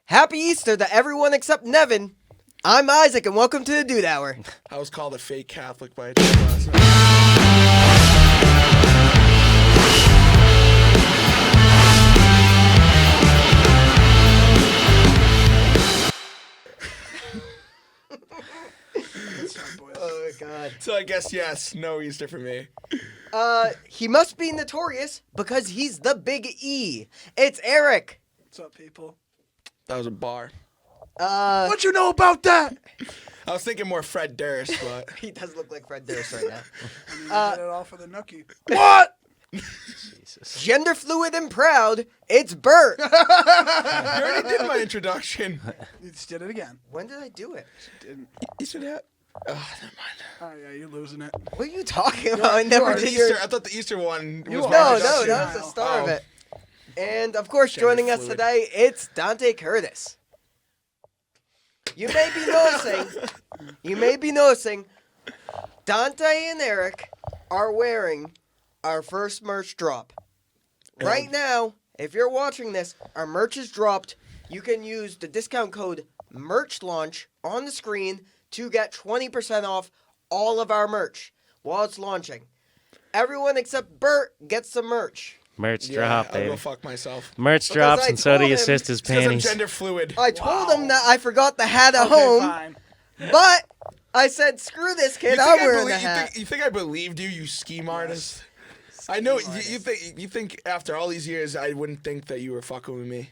Happy Easter to everyone except Nevin. I'm Isaac, and welcome to the Dude Hour. I was called a fake Catholic by a chick last night. Oh, God. So I guess, yes, no Easter for me. He must be notorious because he's the Big E. It's Eric. What's up, people? That was a bar. What you know about that? I was thinking more Fred Durst, but He does look like Fred Durst right now. I did it all for the nookie. What? Jesus. Gender fluid and proud, it's Bert. you already did my introduction. You just did it again. When did I do it? Didn't. You said that? Oh, never mind. Oh yeah, you're losing it. What are you talking about? I never The did Easter, your... I thought the Easter one was You my are. No, introduction. that was the start of Oh. it. And, of course, Gender joining us fluid. today, it's Dante Curtis. You may be noticing, Dante and Eric are wearing our first merch drop. Right now, if you're watching this, our merch is dropped. You can use the discount code MERCHLAUNCH on the screen to get 20% off all of our merch while it's launching. Everyone except Bert gets some merch. Merch Yeah, drop, I'll baby. go fuck myself. Merch Because drops, I and so do told your him- sister's Because I'm panties. gender fluid. I told him that I forgot the hat at Okay, home, fine. but I said, screw this You kid, think I'm I wearing believe- the hat. You think I believed you, you scheme artist? I know you think after all these years I wouldn't think that you were fucking with me.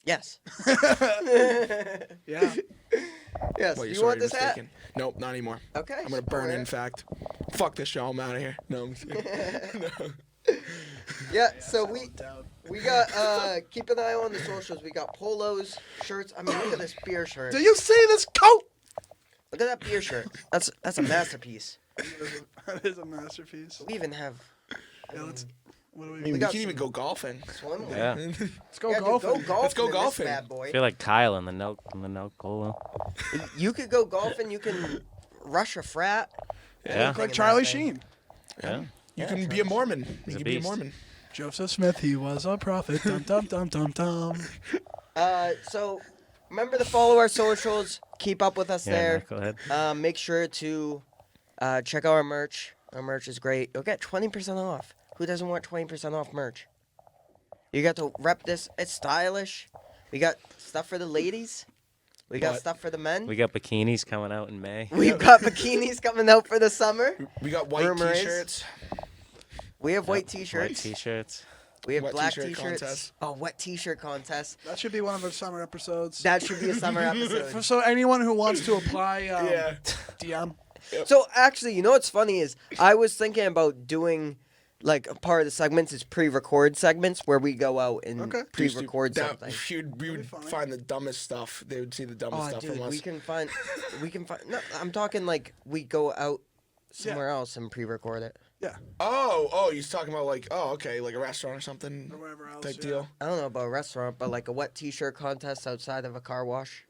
Yes. Yeah. Yes. Well, Do you're you want sorry, this hat? mistaken. Nope, not anymore. Okay. I'm gonna burn it. Alright. In fact, fuck this show. I'm out of here. No, I'm just kidding. No. Yeah, so we got keep an eye on the socials. We got polos, shirts. I mean, look at this beer shirt. Do you see this coat? Look at that beer shirt. That's a masterpiece. That is a masterpiece. We even have Yeah, let's. What do I we? mean, we got can even go golfing. swim. Yeah. Let's go Yeah, dude, golfing. go golfing. Let's go in this golfing. bad boy. I feel like Kyle in the Nelk Polo. You could go golfing. You can rush a frat. Yeah. Look like in Charlie that thing. Sheen. Yeah. You can be a Mormon. He's You a can be a beast. Mormon. Joseph Smith, he was a prophet. Dum dum dum dum dum. So remember to follow our socials. Keep up with us Yeah, there. knucklehead. Make sure to check out our merch. Our merch is great. You'll get 20% off. Who doesn't want 20% off merch? You got to rep this. It's stylish. We got stuff for the ladies. We got What? stuff for the men. We got bikinis coming out in May. We've got bikinis coming out for the summer. We got white Rumor is- t-shirts. We have white White t-shirts. t-shirts. We have Wet black t-shirt t-shirts. contest. Oh, wet t-shirt contest. That should be one of our summer episodes. That should be a summer episode. So anyone who wants to apply, Yeah. DM. So actually, you know what's funny is I was thinking about doing like a part of the segments is pre-record segments where we go out and Okay. pre-record That- something. We would funny. find the dumbest stuff. They would see the dumbest Oh, stuff dude, from us. we can find. No, I'm talking like we go out somewhere else and pre-record it. Yeah. Oh, he's talking about like, okay, like a restaurant or something Or whatever else. type yeah. deal. I don't know about a restaurant, but like a wet t-shirt contest outside of a car wash.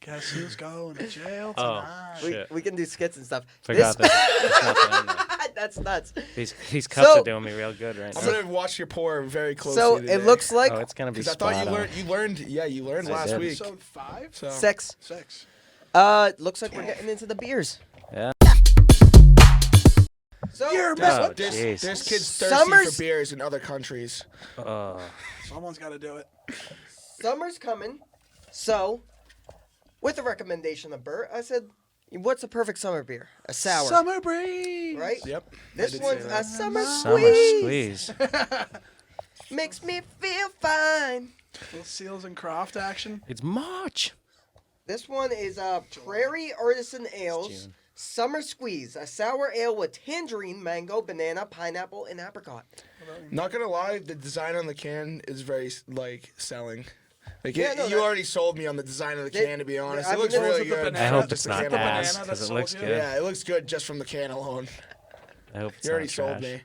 Guess who's going to jail Oh, tonight? shit. We can do skits and stuff. Forgot that's nothing in there. That's nuts. These cups So- are doing me real good right I'm now. gonna watch your pour very closely. So today. it looks like Oh, it's gonna be Because I spot thought on. you learned I last did. week. Episode 5? So 6. 6. Looks like we're getting into the beers. Yeah. So You're Oh, there's jeez. kids thirsty Summer's- for beers in other countries. Oh. Someone's got to do it. summer's coming. So, with the recommendation of Bert, I said, "What's a perfect summer beer? A sour, Summer breeze. right? Yep. This I did one's say a that. summer Summer squeeze. squeeze. Makes me feel fine." Little Seals and Croft action. It's March. This one is Prairie Artisan Ales June. Summer Squeeze, a sour ale with tangerine, mango, banana, pineapple, and apricot. Not gonna lie, the design on the can is very like selling. Like Yeah, no, you that- already sold me on the design of the They- can. To be honest, I it mean, looks it was really with the good. banana. I hope Just it's the not can the alone. ass banana because that it looks sold you? good. Yeah, it looks good just from the can alone. I hope it's You already not sold trash. me.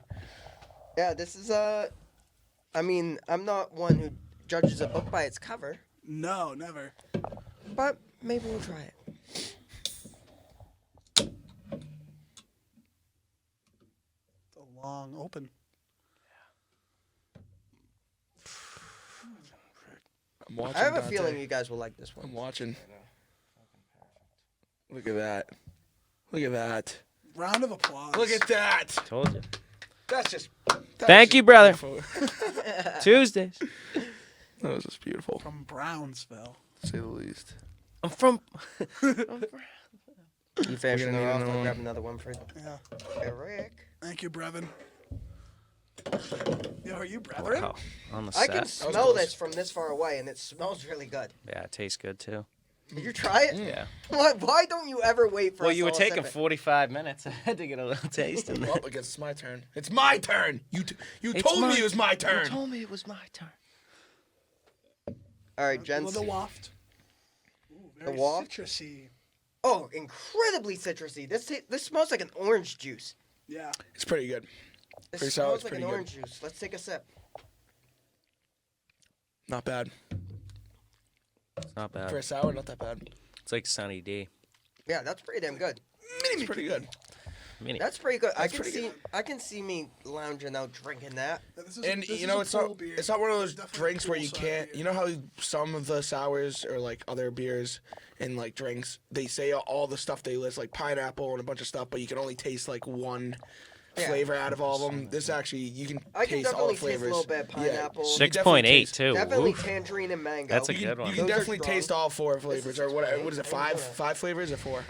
Yeah, this is I mean, I'm not one who judges a book by its cover, No, never. but maybe we'll try it. It's a long open. I'm watching. I have a Dante. feeling you guys will like this one. I'm watching. Look at that. Look at that. Round of applause. Look at that. Told you. That's just. Thank you, brother. Beautiful. Tuesdays. That was just beautiful, From Brownsville. to say the least. I'm from. You finishing We're it gonna off? need another I'll one. grab another one for Yeah. Eric. Thank you, Brevin. Yo, are you Brevin? Wow. On the I set. can was smell close. this from this far away, and it smells really good. Yeah, it tastes good too. Did you try it? Yeah. Why don't you ever wait for Well, us you were all taking sip it? 45 minutes. I had to get a little taste in there. Well, I guess it's my turn. It's my turn. You It's told my- me it was my You turn. told me it was my turn. All right, With gents. the waft. Ooh, very waft? citrusy. Oh, incredibly citrusy. This smells like an orange juice. Yeah. It's pretty good. This Pretty smells solid, it's like an pretty good. orange juice. Let's take a sip. Not bad. It's not bad. For a sour, not that bad. It's like Sunny D. Yeah, that's pretty damn good. It's pretty good. Mini. That's pretty good. That's pretty good. I can see me lounging out drinking that. Yeah, this is And this you is know, a it's full not beer. it's not one of those It's definitely drinks a where you full-size can't. beer. You know how some of the sours or like other beers and like drinks, they say all the stuff they list, like pineapple and a bunch of stuff, but you can only taste like one Yeah. flavor out of all of them. This actually, you can I can taste all definitely the taste a flavors. little bit of pineapple. Yeah. 6.8 too. Definitely Oof. tangerine and mango. That's a You good can, one. you can Those are definitely strong. taste all four flavors, is or what? 6.8. What is it? I didn't know that. Five flavors or four?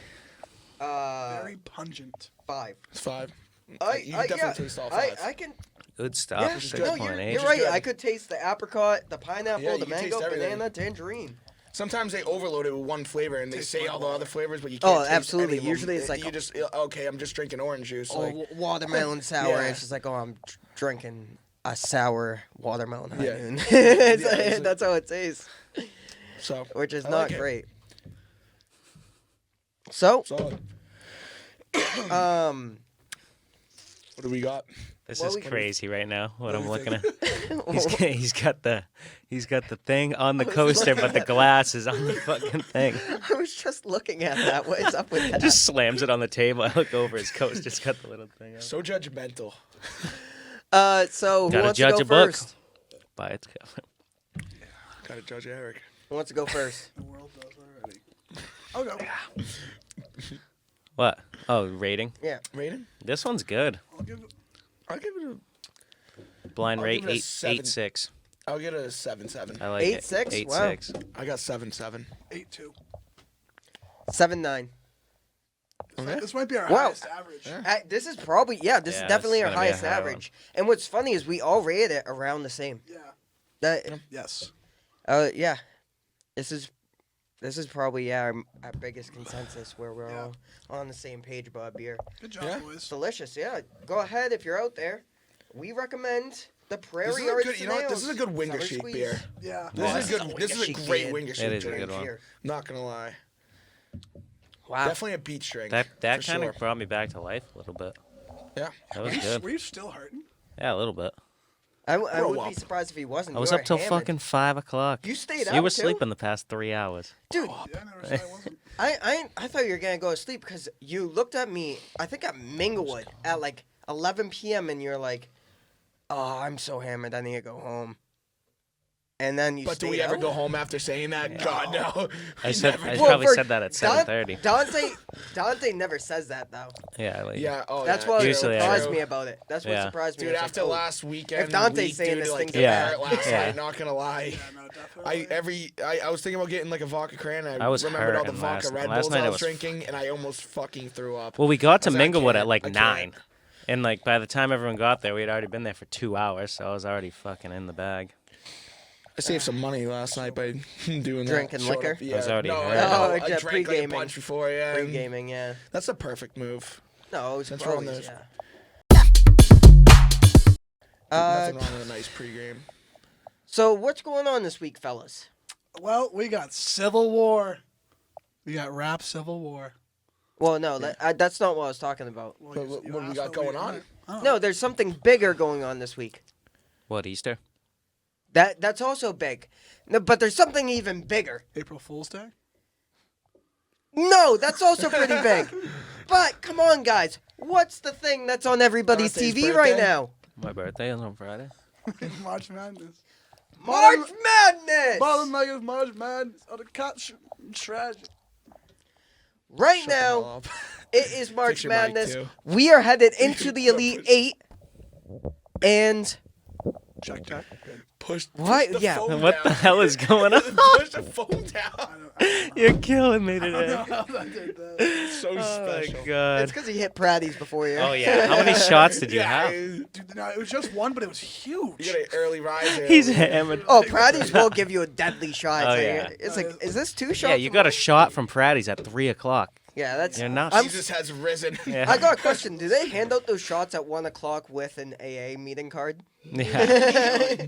Very pungent. 5. It's five. You I can definitely yeah, taste all five. I can. Good stuff. Yeah, which is no, good. you're 6.8. you're is right. good. I could taste the apricot, the pineapple, Yeah, the you can taste mango, everything. banana, tangerine. Sometimes they overload it with one flavor and they Tastes say like all the water. other flavors, but you Oh, can't taste absolutely. any of them. Usually it's like- you just okay. I'm just drinking orange juice. Oh, Like watermelon sour. Yeah. It's just like, oh, I'm drinking a sour watermelon high Yeah. noon. it's like- That's how it tastes, so. which is I not like it. great. So, Solid. What do we got? This Well, is we can- crazy right now. What do I'm you looking at. think? He's got the thing on the coaster, but the glass is on the fucking thing. I was just looking at that. What is up with that? Just slams it on the table. I look over his coaster's got the little thing. So judgmental. So who Gotta wants judge to a go book first? by its cover. Gotta judge Eric. Who wants to go first? The world does already. I'll go. What? Oh, rating. Yeah. Rating? This one's good. I'll give I'll give it a. Blind I'll rate give it a 8.6. I'll get a 7.7. I like 8.6? it. Wow. 8.6. I got 7.7. 8-2. 7.9. Okay. This might be our Wow. highest average. Yeah. This is probably this Yeah, is this definitely is our gonna be a highest high one. average. And what's funny is we all rated it around the same. Yeah. That Yes. yeah. This is probably our biggest consensus where we're Yeah. all on the same page about beer. Good job, Yeah. It's boys. delicious, yeah. Go ahead if you're out there. We recommend the Prairie This is a Arts good. You know what? This is a good winger Summer chic Squeeze. beer. Yeah. This Oh, is a good. that's This is a winger great chic winger It chic is a drink. good one. Here. Not gonna lie. Wow. Definitely a beach drink. That for kind sure. of brought me back to life a little bit. Yeah. That was Were good. you still hurting? Yeah, a little bit. I Grow would be up. surprised if he wasn't. I was You up till were hammered. fucking 5 o'clock. You stayed You out, were too? sleeping the past 3 hours. Dude, Yeah, I never said I wasn't. I thought you were gonna go to sleep because you looked at me. I think at Minglewood at like 11 p.m. and you're like, "Oh, I'm so hammered. I need to go home." And then you. But do stayed we ever out? go home after saying that? God no. I said never I do. Well, probably for said that at Don- 7:30. Dante never says that though. Yeah, like Yeah. Oh, That's yeah, what true, Usually I surprised true. me about it. That's what Yeah. surprised me. Dude, I was after like, oh. last weekend, If Dante's week, saying dude, this like thing's the bad. parrot last Yeah. night, not gonna lie. Yeah, no, definitely. I was thinking about getting like a vodka cran. I was remembered all the hurting vodka last- Red last Bulls night I I was was drinking, and I almost fucking threw up. Well, we got to I was like, I Minglewood at can't, like I can't. 9. And like by the time everyone got there, we had already been there for 2 hours, so I was already fucking in the bag. I saved some money last night by doing that. Drinking Showed liquor? up- Yeah, I was already no, hurt. Oh, I yeah, drank like a pre-gaming. bunch before, yeah. Free gaming, yeah. That's a perfect move. No, it was Since we're on always, this- yeah. Nothing wrong with a nice pregame. So what's going on this week, fellas? Well, we got Civil War. We got rap Civil War. Well, no, that's not what I was talking about. Well, But you- what you do we asked got going on? I don't No, know. there's something bigger going on this week. What, Easter? That's also big. No, but there's something even bigger. April Fool's Day. No, that's also pretty big. But come on, guys, what's the thing that's on everybody's Dante's TV right birthday? now? My birthday is on Friday. March Madness. March Madness. Bottom leg of March Madness on the cut strategy. Right Shut them all now, up. it is March Fix your mic, Madness. too. We are headed into the Elite Eight, and Check. Good. Push What? the Yeah. phone What down. the hell is going on? Push the phone down. You're killing me today. I did that. It's so Oh special. it's my god. because he hit Pratties before you. Oh yeah. How many shots did you have? Dude, no, it was just one, but it was huge. You got an early riser. He's hammered. Oh, Pratties will give you a deadly shot. Oh, It's like- yeah. It's like, is this 2 shots? Yeah, you got a shot from Pratties at 3:00. Yeah, that's. You're nuts. I'm- Jesus has risen. Yeah. I got a question. Do they hand out those shots at 1:00 with an AA meeting card? Yeah.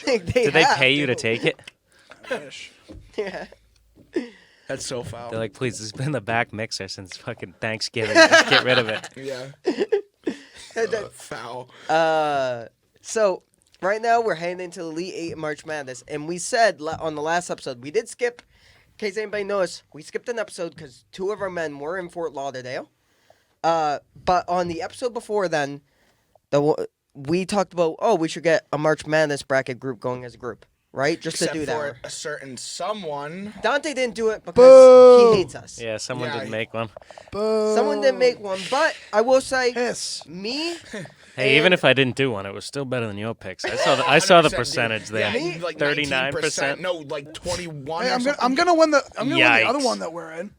They Did they have pay you to to. take it? I wish. Yeah. That's so foul. They're like, please, this has been the back mixer since fucking Thanksgiving. Just get rid of it. Yeah. Foul. So right now we're heading into the Elite Eight March Madness, and we said on the last episode we did skip. In case anybody knows, we skipped an episode because 2 of our men were in Fort Lauderdale. But on the episode before then, we talked about we should get a March Madness bracket group going as a group, right? Just Except to do for that. a certain someone. Dante didn't do it because Boo! he hates us. Yeah, someone Yeah, did make one. Boo. Someone didn't make one, but I will say, Hiss. me. Hey, even And- if I didn't do one, it was still better than your picks. I saw the 100%, percentage dude. there. Yeah, like 39%. No, like 21. Hey, or something. I'm gonna win the win the other Yikes. one that we're in.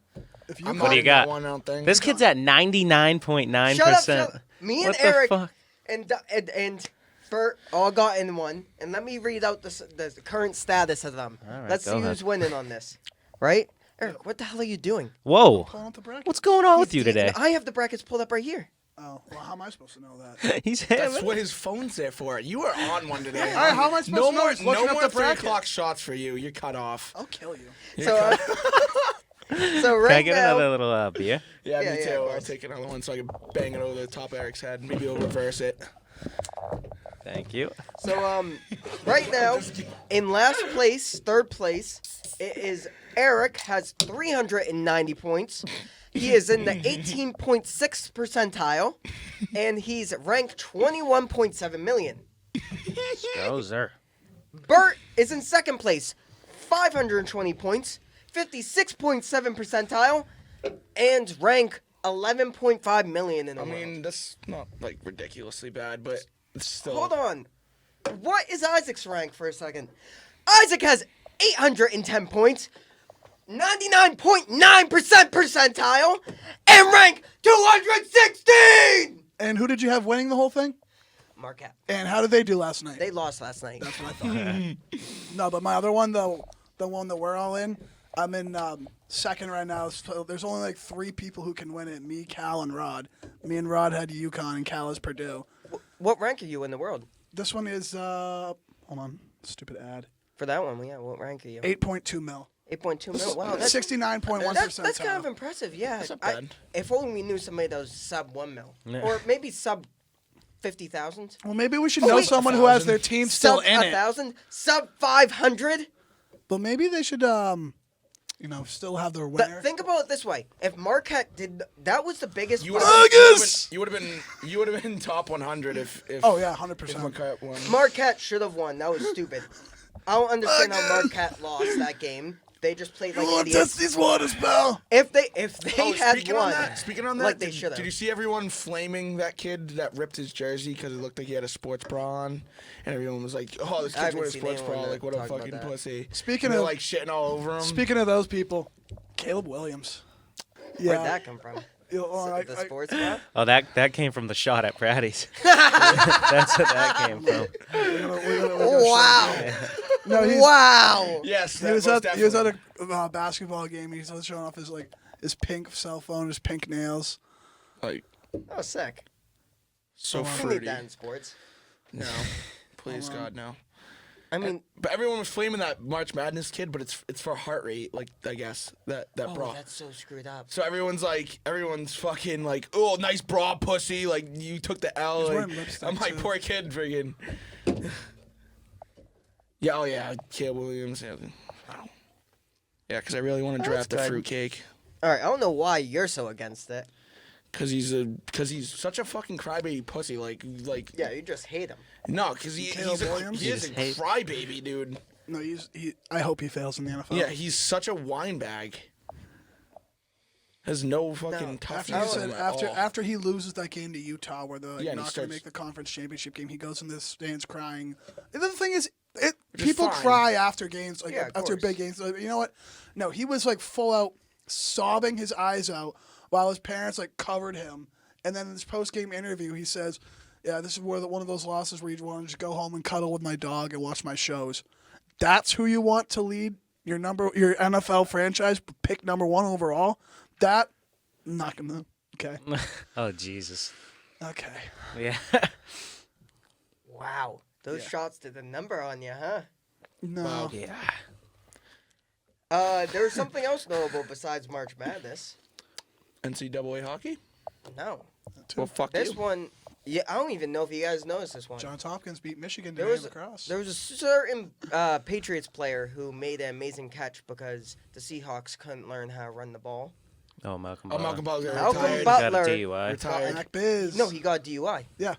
If you I'm What not do you in that got? One, I don't think. This kid's at 99.9%. Shut up. Me and What the Eric fuck? and Bert all got in one, and let me read out the current status of them. All right, Let's go see ahead. who's winning on this, right? Eric, what the hell are you doing? Whoa. pulling up the bracket. What's going on with you today? I have the brackets pulled up right here. Oh, well, how am I supposed to know that? He's That's hammered. what his phone's there for. You are on one today. All right, how am I supposed no to know more, he's looking no up more the 3 bracket? o'clock shots for you. You're cut off. I'll kill you. You're So, cut- so Can I right get now, another little beer? yeah, yeah, me yeah, too. of I'll course. take another one so I can bang it over the top of Eric's head. Maybe he'll reverse it. Thank you. so right now, in last place, 3rd place, it is Eric has 390 points. He is in the 18.6 percentile, and he's ranked 21.7 million. Strozer. Bert is in 2nd place, 520 points, 56.7 percentile, and rank 11.5 million in the I world. mean, that's not like ridiculously bad, but it's still. Hold on. What is Isaac's rank for a second? Isaac has 810 points, 99.9% percentile, and rank 216! And who did you have winning the whole thing? Marquette. And how did they do last night? They lost last night. That's what I thought. No, but my other one, the one that we're all in, I'm in 2nd right now. So there's only like 3 people who can win it. Me, Cal, and Rod. Me and Rod had UConn, and Cal is Purdue. What rank are you in the world? This one is hold on, stupid ad. For that one, yeah, what rank are you? 8.2 mil. 8.2 mil. Wow, that's 69.1%. that's kind of impressive. Yeah, That's not bad. If only we knew somebody that was sub 1 mil, Yeah. or maybe sub 50,000. Well, maybe we should Oh, know wait, someone who has 1,000. their team still Sub in it. 1,000, sub 500. But maybe they should, still have their winner. Think about it this way: if Marquette did, that was the biggest. You would August! have been top 100 if Oh yeah, if 100%. Marquette won. Marquette should have won. That was stupid. I don't understand how Marquette lost that game. They just played like idiots. these waters, pal. If they Oh, had speaking won, on that, speaking on that, like they did, should have. did you see everyone flaming that kid that ripped his jersey because it looked like he had a sports bra on, and everyone was like, "Oh, this I kid's haven't wearing a seen sports bra! anyone Like, what a talk about fucking that. pussy!" Speaking And they're of like shitting all over him. speaking of those people, Caleb Williams. Yeah. Where'd that come from? You know, The sports bra? Oh, that came from the shot at Pratties. That's what that came from. Wow! No, he's, Wow! Yes, he that was most at he was at definitely. a basketball game. He's showing off his pink cell phone, his pink nails. Like Oh, sick. so We need fruity. that in sports. No, please God, no. I mean, But everyone was flaming that March Madness kid, but it's for heart rate, like I guess that oh, bra. that's so screwed up. So everyone's fucking like, oh, nice bra, pussy. Like you took the L. He's Like, wearing lipstick, I'm like, too. poor kid, friggin'. Yeah, oh yeah, Caleb Williams. Yeah, wow. Yeah, because I really want to Oh, draft that's the good. fruitcake. All right, I don't know why you're so against it. Cause he's such a fucking crybaby pussy. Like Yeah, you just hate him. no, cause he Caleb Williams? is a You just hate- crybaby, dude. No, I hope he fails in the NFL. Yeah, he's such a wine bag. Has no fucking No, toughness. After he in said him at all. after he loses that game to Utah, where they're Yeah, and he not going to starts- make the conference championship game, he goes in the stands crying. And the thing is, Which is people fine. cry after games, like Yeah, of after course. big games. Like, you know what? No, he was like full out sobbing his eyes out while his parents like covered him. And then in this post game interview, he says, "Yeah, this is one of those losses where you want to just go home and cuddle with my dog and watch my shows." That's who you want to lead your NFL franchise, pick number 1 overall. That. Not gonna. Okay. Oh Jesus. Okay. Yeah. Wow. Those shots did a number on you, huh? No. Wow. Yeah. There's something else notable besides March Madness. NCAA hockey? No. Well, fuck This you. one, yeah, I don't even know if you guys noticed this one. Johns Hopkins beat Michigan There today was, in lacrosse. there was a certain Patriots player who made an amazing catch because the Seahawks couldn't learn how to run the ball. Oh, Malcolm. Oh, Malcolm Butler Malcolm retired. Butler. Got a DUI. Retired. Mac Biz. No, he got a DUI. Yeah.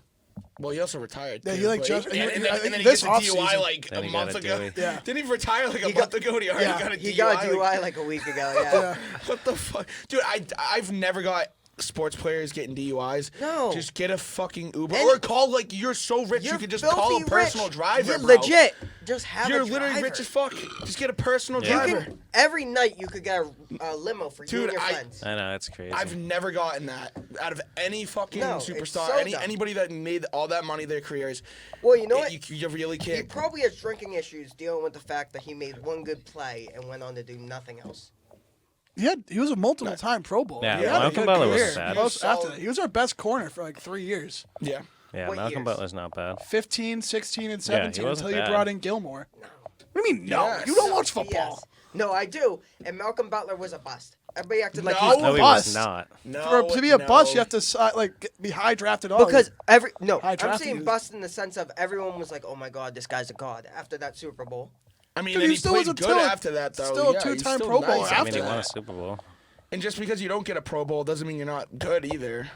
Well, he also retired. Yeah, too, he, like, but just- and, he- and, I then, think and then he this gets a DUI offseason- like Then a he got month a ago. DUI. Yeah. Didn't he retire like a He month got- ago? And he already Yeah. got a He DUI. got a DUI Like, like a week ago, yeah. Yeah. what the fuck, dude? I've never got sports players getting DUIs. No. Just get a fucking Uber And- or call like you're so rich You're you could just call a filthy personal rich. driver. You're bro. legit. Just have You're a literally driver. rich as fuck. Just get a personal Yeah. You driver. can, every night you could get a limo for you Dude, and your I- friends. I know, it's crazy. I've never gotten that out of any fucking No, it's superstar, so dumb. anybody that made all that money their careers. Well, you know what? You really He can't. probably has drinking issues dealing with the fact that he made one good play and went on to do nothing else. He was a multiple-time Pro Bowler. Yeah, he had a Malcolm good Butler career. wasn't bad. Most Solid. after that. He was our best corner for like 3 years. Yeah. yeah, What Malcolm years? Butler's not bad. 15, 16, and 17 wasn't until you bad. brought in Gilmore. What do you mean, no? Yes. You don't watch football. Yes. No, I do. And Malcolm Butler was a bust. Everybody acted like No. he's No, he bust. was not. No. To be a bust, no. you have to be high drafted. All because High I'm drafting saying is- bust in the sense of everyone was like, "Oh my God, this guy's a god." After that Super Bowl, I mean, Dude, and he he still played was a good two- after that, though. still a Yeah, he's two-time still Pro Bowler nice I after mean, he after won a that. Super Bowl. And just because you don't get a Pro Bowl doesn't mean you're not good either.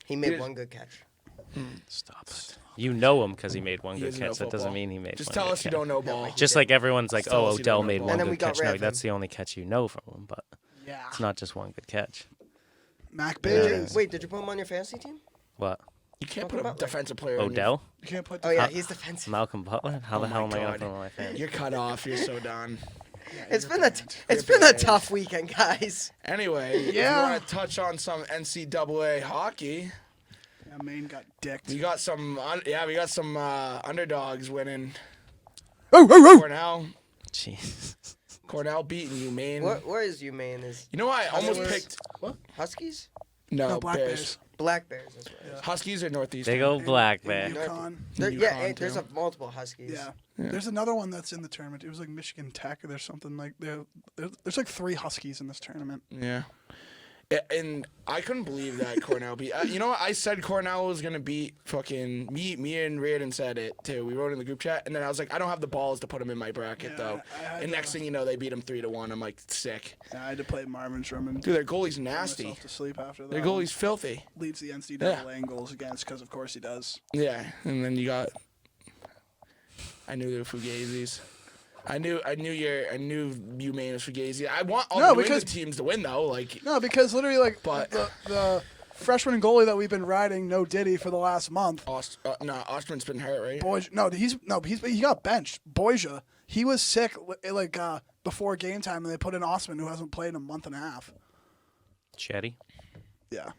he made He- one good catch. Stop it. You know him because he made one He good doesn't know catch. That doesn't football. mean he made Just one tell good us you catch. don't know ball. like- Just like everyone's like, Just tell oh, us you Odell don't know made ball. one And then good we got catch. rid No, of that's him. the only catch you know from him, but Yeah. it's not just one good catch. Mac Did Biz. you, wait, did you put him on your fantasy team? What? You can't Malcolm put a Butler. defensive player on your- Odell? You can't put. Oh yeah, he's defensive. Malcolm Butler? How the Oh hell my am I going God. to put him on my fan? You're cut off. You're so done. It's been it's You're been a bad. tough weekend, guys. Anyway, if you Yeah. want to touch on some NCAA hockey, Yeah, Maine got dicked. we got some. We got some underdogs winning. Oh, oh, oh. Jeez. Cornell beating you, Maine. Where is you, man? Is You know what? I almost Huskies? picked. Huskies? No, Black Bears. Black Bears. That's what it is. Huskies are Northeast. Big old black bear. UConn. Yukon, There's too. multiple Huskies. Yeah. There's another one that's in the tournament. It was like Michigan Tech or there's something like there's like 3 Huskies in this tournament. Yeah. And I couldn't believe that Cornell beat. You know what? I said Cornell was gonna beat fucking me and Reardon said it too. We wrote in the group chat, and then I was like, I don't have the balls to put them in my bracket Yeah, though. I had And to- next thing you know, they beat them 3-1. I'm like, sick. Yeah, I had to play Marvin Sherman. Dude, their goalie's Put nasty. myself to sleep after that. Their goalie's filthy. Leads the NCAA in goals against because of course he does. Yeah, and then you got. I knew they were Fugazis. I knew you Maine was Fugazi. I want all No, the New because- England teams to win though. Like, No, because literally like But- the freshman goalie that we've been riding, no Diddy for the last month. Osterman's been hurt, right? He got benched. Boyja, he was sick like before game time, and they put in Osman, who hasn't played in a month and a half. Chetty? Yeah.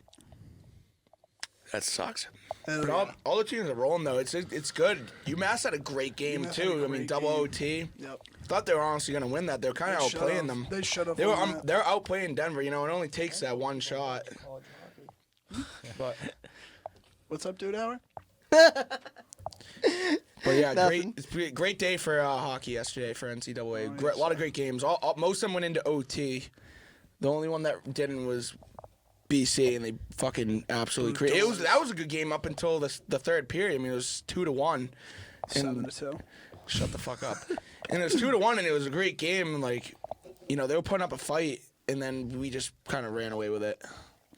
That sucks. Hell But yeah. all the teams are rolling though. It's good. UMass had a great game UMass had a too. I mean, great double game. OT. Yep. Thought they were honestly gonna win that. They were kind of They should've. outplaying them. They should have. They were. They're outplaying Denver. You know, it only takes that one shot. But What's up, dude? Hour? But yeah, Nothing. great day for hockey yesterday for NCAA. Oh, A lot of great games. Most of them went into OT. The only one that didn't was BC, and they fucking absolutely created. That was a good game up until the third period. I mean, it was 2-1. 7-2. Shut the fuck up. And it was 2-1, and it was a great game. Like, you know, they were putting up a fight, and then we just kind of ran away with it.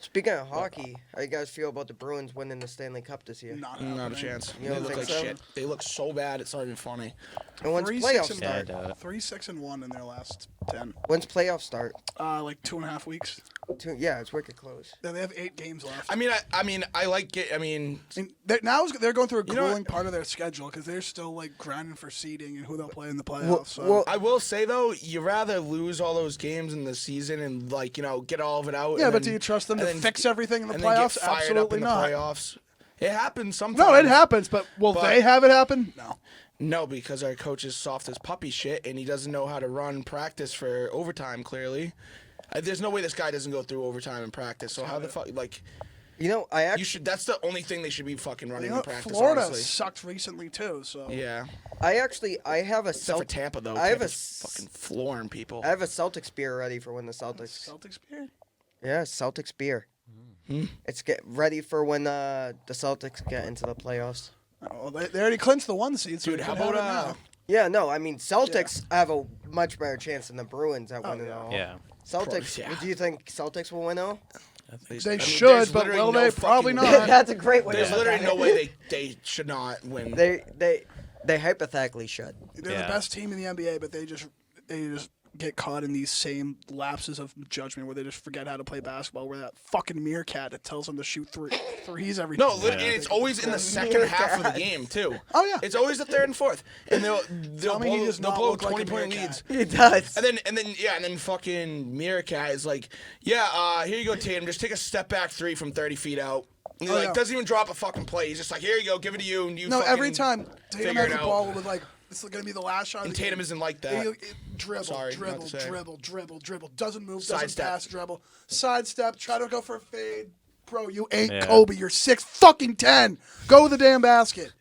Speaking of hockey, how you guys feel about the Bruins winning the Stanley Cup this year? Not Not a happening. chance. You They don't look think like so? shit. They look so bad. It's not even funny. And when's 3-6 playoffs and start? Yeah, 3-6-1 in their last 10. When's playoffs start? Like 2.5 weeks. Yeah, it's wicked close. Yeah, they have 8 games left. I like it. I mean, And they're going through a You know what? grueling part of their schedule because they're still like grinding for seeding and who they'll play in the playoffs. So. well, I will say though, you rather lose all those games in the season and get all of it out. yeah, and but then- do you trust them to and then- fix everything in the and then get playoffs? fired up Absolutely in the not. playoffs. It happens sometimes. No, it happens, but will But- they have it happen? No. No, because our coach is soft as puppy shit, and he doesn't know how to run practice for overtime. Clearly, there's no way this guy doesn't go through overtime in practice. So how the fuck, You know, I you actually, should? That's the only thing they should be fucking running You in know, practice. Florida honestly. sucked recently too. So Yeah, I have a except for Tampa though. I have a Tampa's fucking flooring people. I have a Celtics beer ready for when the Celtics. Celtics beer. Yeah, Celtics beer. Hmm. It's get ready for when the Celtics get into the playoffs. Oh, they already clinched the 1 seed. So Dude, they how can have about it now. Yeah, no, I mean Celtics have a much better chance than the Bruins at winning it all. Yeah. Celtics. Yeah. Do you think Celtics will win it all? They there's should, but literally will no they? Probably fucking- not. That's a great way. There's to look literally at no it. way they should not win. They hypothetically should. They're Yeah. the best team in the NBA, but they just get caught in these same lapses of judgment where they just forget how to play basketball. Where that fucking meerkat that tells them to shoot threes every. No, time. literally, it's always in the second half of the game too. Oh, yeah. it's always the third and fourth, and they'll Tell me he blow, does they'll not blow look like a 20-point meerkat. leads. He does. And then fucking Meerkat is like, yeah, here you go, Tatum. Just take a step back 3 from 30 feet out. And he Oh, yeah. doesn't even drop a fucking play. He's just like, here you go, give it to you, and you. No, fucking every time Tatum figure has it the out. ball with like this is gonna be the last shot. of And the Tatum game. isn't like that. Dribble, Sorry, not to dribble, say. dribble. Doesn't move, doesn't Sidestep. pass, dribble. Sidestep, try to go for a fade. Bro, you ain't Yeah. Kobe. You're 6'10". Go with the damn basket.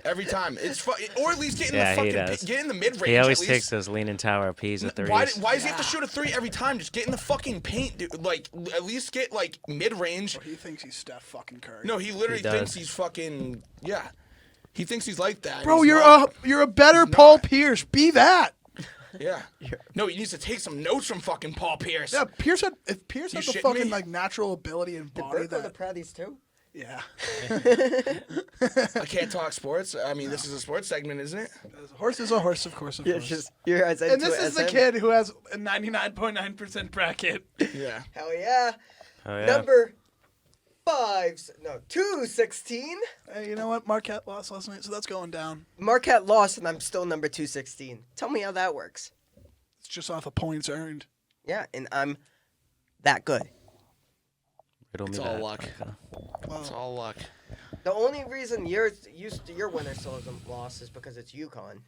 Every time, it's or at least get in Yeah, the he fucking does. get in the mid range. He always at least. takes those leaning tower P's at threes. Why does he have to shoot a 3 every time? Just get in the fucking paint, dude. Like, at least get, mid range. He thinks he's Steph fucking Curry. No, he literally He does. thinks he's fucking, yeah. He thinks he's like that. Bro, He's you're not. a better He's Paul not. Pierce. Be that. Yeah. No, he needs to take some notes from fucking Paul Pierce. Yeah, Pierce had if Pierce had the shitting fucking me? natural ability and Did body Burke go to that. Pratty's too? Yeah. I can't talk sports. I mean, this is a sports segment, isn't it? A horse is a horse, of course. Yeah, just you're as And into this it is as the him. kid who has a 99.9% bracket. Yeah. Hell yeah. Oh, yeah. Number 216. Hey, you know what? Marquette lost last night, so that's going down. Marquette lost, and I'm still number 216. Tell me how that works. It's just off of points earned. Yeah, and I'm that good. Riddle me It's all that. luck. Okay. It's all luck. The only reason your winner still hasn't lost is because it's UConn.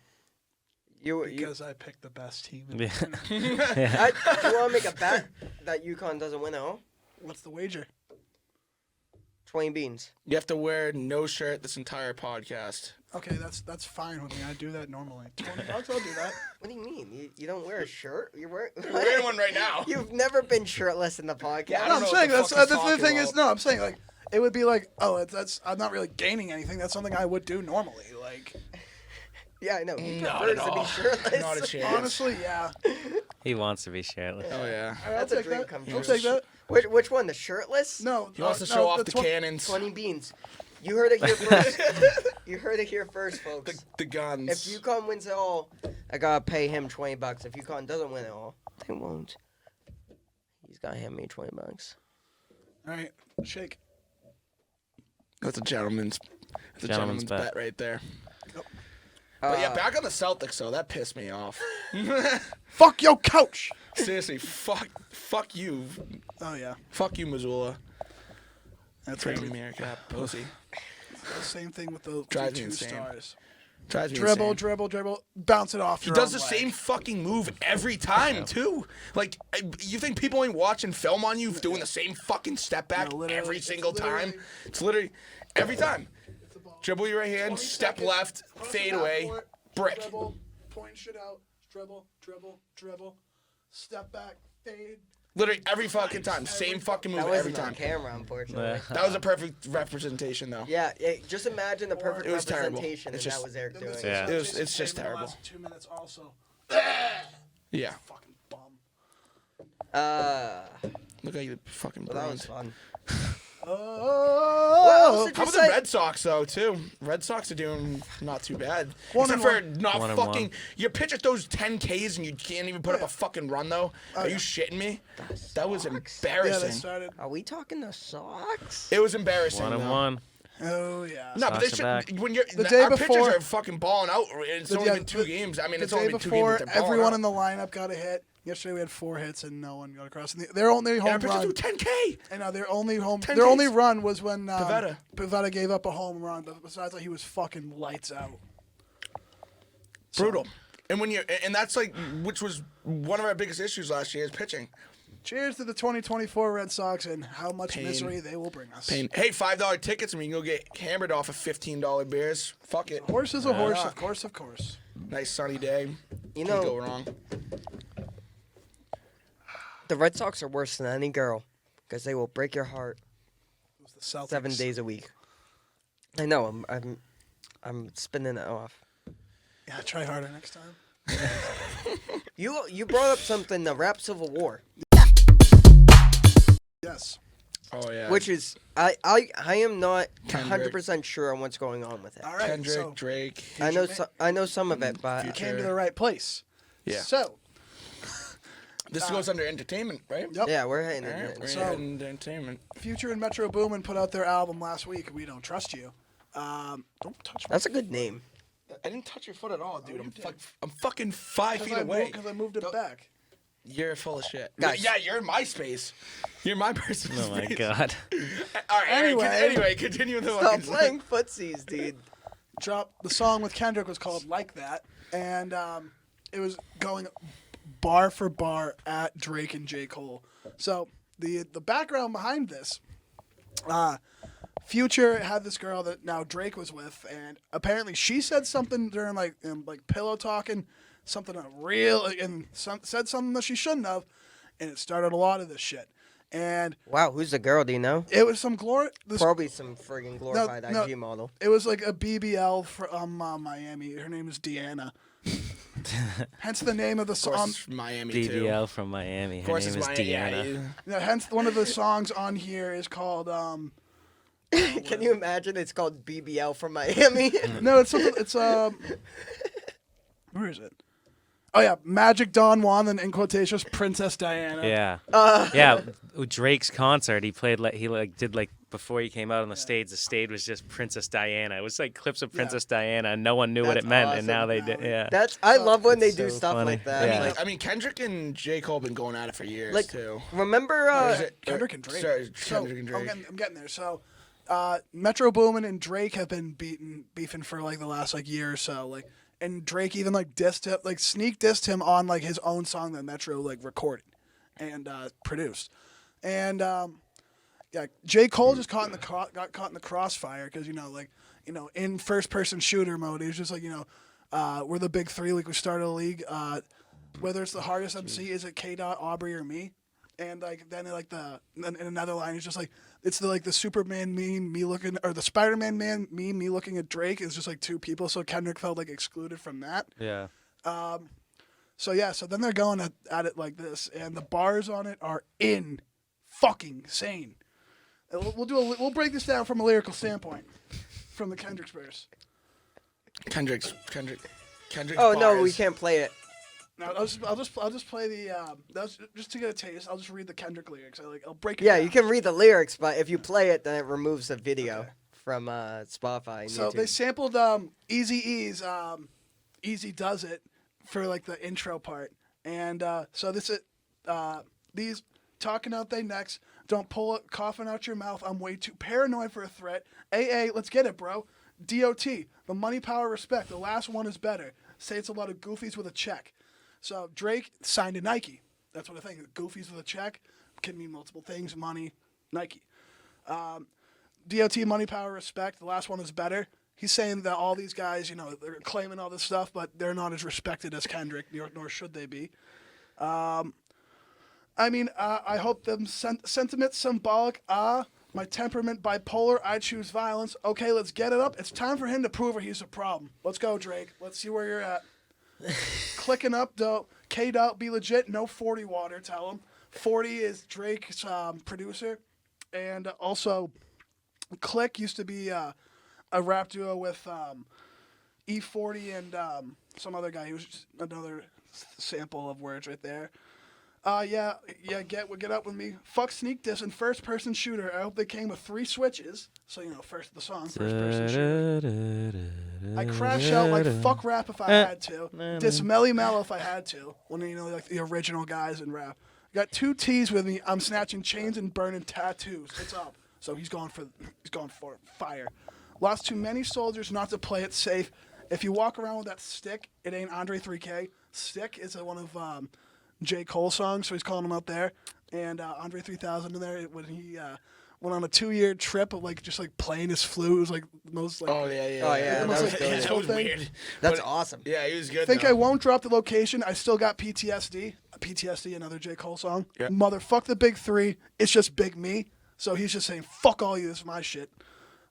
You Because I picked the best team. In Yeah. do you want to make a bet that UConn doesn't win at all? What's the wager? 20 beans. You have to wear no shirt this entire podcast. Okay, that's fine with me. I do that normally. $20, I'll do that. What do you mean? You don't wear a shirt? You're wearing. You're wearing one right now. You've never been shirtless in the podcast. I No, don't I'm know saying what the that's fuck he's the talking thing is about. no. I'm saying like it would be like that's I'm not really gaining anything. That's something I would do normally. Like Yeah, I know. He Not prefers at to be all. shirtless. Not a chance. honestly, yeah. He wants to be shirtless. Oh, yeah. All right, That's I'll a take dream that. come I'll true. take that. Which one? The shirtless? No, He wants to no, show off the twen- cannons, 20 beans. You heard it here first. You heard it here first, folks. the guns. If UConn wins it all, I gotta pay him $20. If UConn doesn't win it all, they won't. He's gotta hand me $20. All right, shake. That's a gentleman's Gentleman's bet. right there. But yeah, back on the Celtics, though, that pissed me off. Fuck your couch. Seriously, fuck you. Oh yeah, Fuck you, Missoula. that's Trade right. America, pussy. Same thing with the Drives me two insane. stars. Drives me Dribble, insane. dribble, bounce it off. He your does own the leg. same fucking move every time, too. Like, you think people ain't watching film on you doing the same fucking step back No, literally, every it's single time? literally- It's literally every time. It's a ball. Dribble your right hand, 20 step seconds, left, cross fade the away, backcourt, brick. Dribble, point shit out. Dribble. Step back, fade. Literally every fucking time. Same fucking move That every wasn't on time. camera, unfortunately. Yeah. That was a perfect representation, though. Yeah, just imagine the perfect It was terrible. representation, It's and just- that was Eric Then doing. this Yeah. is, It was- Jason it's just Tatum in the terrible. last 2 minutes also. Yeah. Fucking bum. Look at you, fucking Well, that was bronze. fun. Oh, What else did How you about say? the Red Sox though too? Red Sox are doing not too bad. One Except and for not One and fucking. one. Your pitcher throws 10 Ks and you can't even put up a fucking run though. Are you shitting me? That was yeah, they embarrassing. started. Are we talking the Sox? It was embarrassing. 1 and though. 1. Oh yeah. No, but they Sox are should. back. When you're The day our pitchers before- are fucking balling out. It's only been 2 games. I mean, The it's day only been 2 games. before, But they're balling everyone out. in the lineup got a hit. Yesterday we had 4 hits and no one got across. And their only And our home pitchers run. do 10K. I know their only home. 10 Their only Ks. run was when Pivetta. Gave up a home run. But besides that, he was fucking lights out. Brutal. And when you and that's like which was one of our biggest issues last year is pitching. Cheers to the 2024 Red Sox and how much Pain. misery they will bring us. Pain. Hey, $5 tickets and we can go get hammered off of $15 beers. Fuck it. A horse is a horse, Yeah. of course, of course. Nice sunny day. You Can't know, go wrong. the Red Sox are worse than any girl because they will break your heart It was the Celtics. 7 days a week. I know. I'm spinning it off. Yeah, try harder next time. You brought up something, the rap civil war, Yes. Oh yeah. which is I am not Kendrick. 100% sure on what's going on with it. All right. Kendrick, So Drake. I know some of it, but you came to the right place. Yeah. So This goes under entertainment, right? Yep. yeah, we're hitting All right, it. we're So- in entertainment. Future and Metro Boomin put out their album last week. We Don't Trust You. Don't touch my That's a good name. I didn't touch your foot at all, dude. I'm fucking 5 feet away. because I moved it back. You're full of shit. Guys. Yeah, you're in my space. You're my personal Oh my space. god. All right. Anyway. Anyway, continue with the Stop fucking playing footsies, dude. The song with Kendrick was called Like That, and it was going bar for bar at Drake and J. Cole. So the background behind this, Future had this girl that now Drake was with, and apparently she said something during like pillow talking, something real, and said something that she shouldn't have, and it started a lot of this shit. And Wow, who's the girl? Do you know? it was some Probably some friggin' glorified no. IG model. It was like a BBL from Miami. Her name is Deanna. Hence the name of the Of song. course, it's Miami too. BBL from Miami. Of Her course, name it's is Miami. Deanna. Yeah, Hence one of the songs on here is called. Can you imagine? It's called BBL from Miami. No, it's something. It's Where is it? Oh yeah, Magic Don Juan, and in quotations, Princess Diana. Yeah. Yeah. Drake's concert, he played did before he came out on the stage was just Princess Diana. It was like clips of Princess Diana, and no one knew what That's it meant, awesome. and now they did. Yeah. I love when they It's do so stuff funny. like that. Yeah. Like, I mean, Kendrick and J. Cole been going at it for years like too. remember? Or is it Kendrick and Drake. Sorry, So, Kendrick and Drake. I'm getting there. So, Metro Boomin and Drake have been beefing for like the last year or so. Like, and Drake even dissed him, sneak dissed him on his own song that Metro recorded and produced. And yeah, J. Cole just got caught in the crossfire because in first person shooter mode, he was just we're the big three, we started a league. Whether it's the hardest MC, is it K. Dot, Aubrey, or me? And then in another line, it's just it's the Superman meme, me looking, or the Spider-Man meme, me looking at Drake is just 2 people. So Kendrick felt excluded from that. Yeah. So yeah, so then they're going at it like this, and the bars on it are fucking insane. And we'll break this down from a lyrical standpoint, from the Kendrick's verse. Kendrick's Oh no, bars. we can't play it. Now I'll just play the that's just to get a taste. I'll just read the Kendrick lyrics. I'll break it Yeah, down. you can read the lyrics, but if you play it, then it removes the video from Spotify and So YouTube. they sampled Eazy-E's Easy Does It for the intro part. And so this is these talking out they necks, don't pull it, coughing out your mouth, I'm way too paranoid for a threat. AA, let's get it, bro. DOT, the money, power, respect, the last one is better. Say it's a lot of goofies with a check. So Drake signed to Nike. That's what I think. Goofies with a check can mean multiple things. Money, Nike. DOT, money, power, respect. The last one is better. He's saying that all these guys, they're claiming all this stuff, but they're not as respected as Kendrick, nor should they be. I hope them sentiment symbolic. My temperament bipolar. I choose violence. Okay, let's get it up. It's time for him to prove he's a problem. Let's go, Drake. Let's see where you're at. Clicking up, though. K-Dot, be legit. No 40 water, tell him. 40 is Drake's producer, and also Click used to be a rap duo with E40 and some other guy. He was just another sample of words right there. Get up with me. Fuck sneak diss and first person shooter. I hope they came with 3 switches. So first the song, first person shooter. I crash out like fuck rap if I had to. Diss Melly Mel if I had to. When like the original guys in rap. Got 2 T's with me. I'm snatching chains and burning tattoos. It's up. So he's going for fire. Lost too many soldiers not to play it safe. If you walk around with that stick, it ain't Andre 3K. Stick is one of J. Cole songs, so he's calling him out there. And Andre 3000 in there when he went on a 2-year trip of just playing his flute. It was like the most Oh yeah, that was weird. That's But, awesome. Yeah, he was good. Think though. I won't drop the location. I still got PTSD. PTSD, another J. Cole song. Yeah. Motherfuck the big 3. It's just big me. So he's just saying, fuck all you. This is my shit.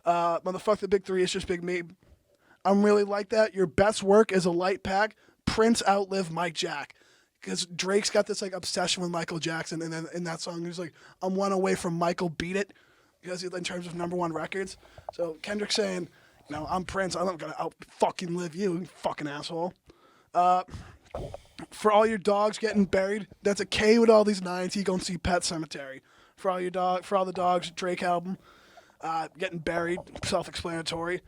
Motherfuck the big 3. It's just big me. I'm really like that. Your best work is a light pack. Prince outlive Mike Jack. Because Drake's got this obsession with Michael Jackson, and then in that song he's like, "I'm one away from Michael, beat it," because in terms of #1 records. So Kendrick's saying, I'm Prince. I'm not gonna out fucking live you fucking asshole. For all your dogs getting buried, that's a K with all these 9s. He gonna see Pet Cemetery. For all the dogs, Drake album, getting buried. Self-explanatory.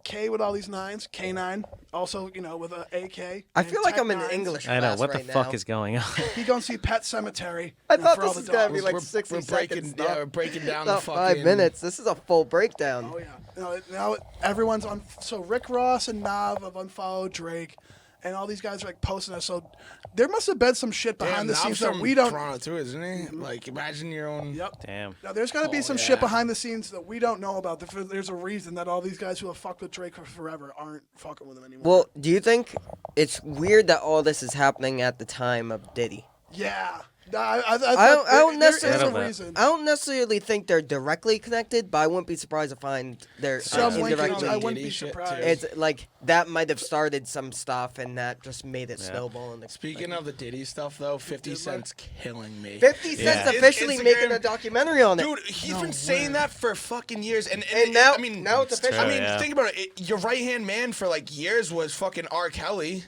K with all these 9s, K9, also, with a AK. I feel like I'm in 9s. English I know class what the right fuck now. is going on. He gonna see Pet Cemetery. I thought for all this the was gonna dogs. be like 60 we're breaking, seconds. yeah, we're breaking down Not the fucking 5 minutes. This is a full breakdown. Oh yeah. Now everyone's on. So Rick Ross and Nav have unfollowed Drake, and all these guys are posting us. So there must have been some shit behind the scenes that we don't. Toronto too, isn't he? Like, imagine your own. Yep. Damn. Now there's got to be Oh, some yeah. shit behind the scenes that we don't know about. There's a reason that all these guys who have fucked with Drake for forever aren't fucking with him anymore. Well, do you think it's weird that all this is happening at the time of Diddy? yeah. I I don't there is necessarily- a reason. I don't necessarily think they're directly connected, but I wouldn't be surprised to find they're Some linkage, indirectly. I wouldn't Diddy be shit, surprised. too. It's like that might have started some stuff, and that just made it snowball. And Speaking of the Diddy stuff, though, 50 Cent's killing me. 50 Cent's Yeah. officially Instagram- making a documentary on it. Dude, he's been saying that for fucking years, and now- I mean, now it's official. I mean, Yeah. think about it. Your right hand man for years was fucking R. Kelly.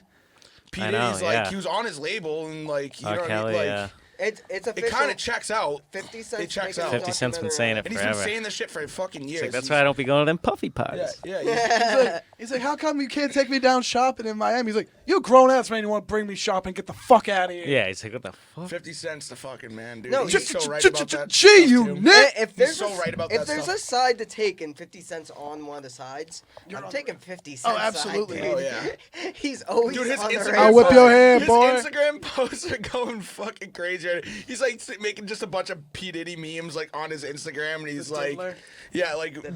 P. I know, Diddy's yeah. he was on his label, and you R. know what I Kelly, mean? yeah. It's official. It kind of checks out. 50 Cent's It checks making a out. 50 Cent's been documentary saying on it And he's forever. been saying this shit for fucking years. That's why I don't be going to them puffy parties. Yeah. He's like, how come you can't take me down shopping in Miami? He's like, you grown ass man, you want to bring me shopping? Get the fuck out of here. Yeah, he's like, what the fuck? 50 Cent's the fucking man, dude. No, he's G- so right about that. G stuff, you too. nit. If there's so right about if that there's stuff. a side to take and 50 Cent's on one of the sides, I'm on taking 50 Cent's absolutely. side, dude. Oh, yeah. He's always Dude, his on the Instagram, right I'll whip side. your hair, his boy. Instagram posts are going fucking crazy. He's making just a bunch of P. Diddy memes on his Instagram, and he's Diddler.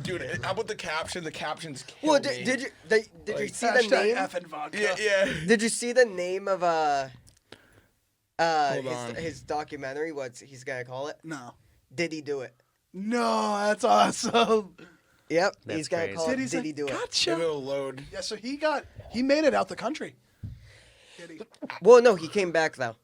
dude, how about the caption? The captions kill Well, me. did you see the Hashtag name? F and vodka. Yeah. Did you see the name of Hold on. his documentary? What's he's gonna call it? No. Did he do it? No, that's awesome. Yep, That's he's gonna crazy. call it. Diddy's Did he like, do it? gotcha. Maybe it'll load. Yeah, so he made it out the country. Did he? Well, no, he came back though.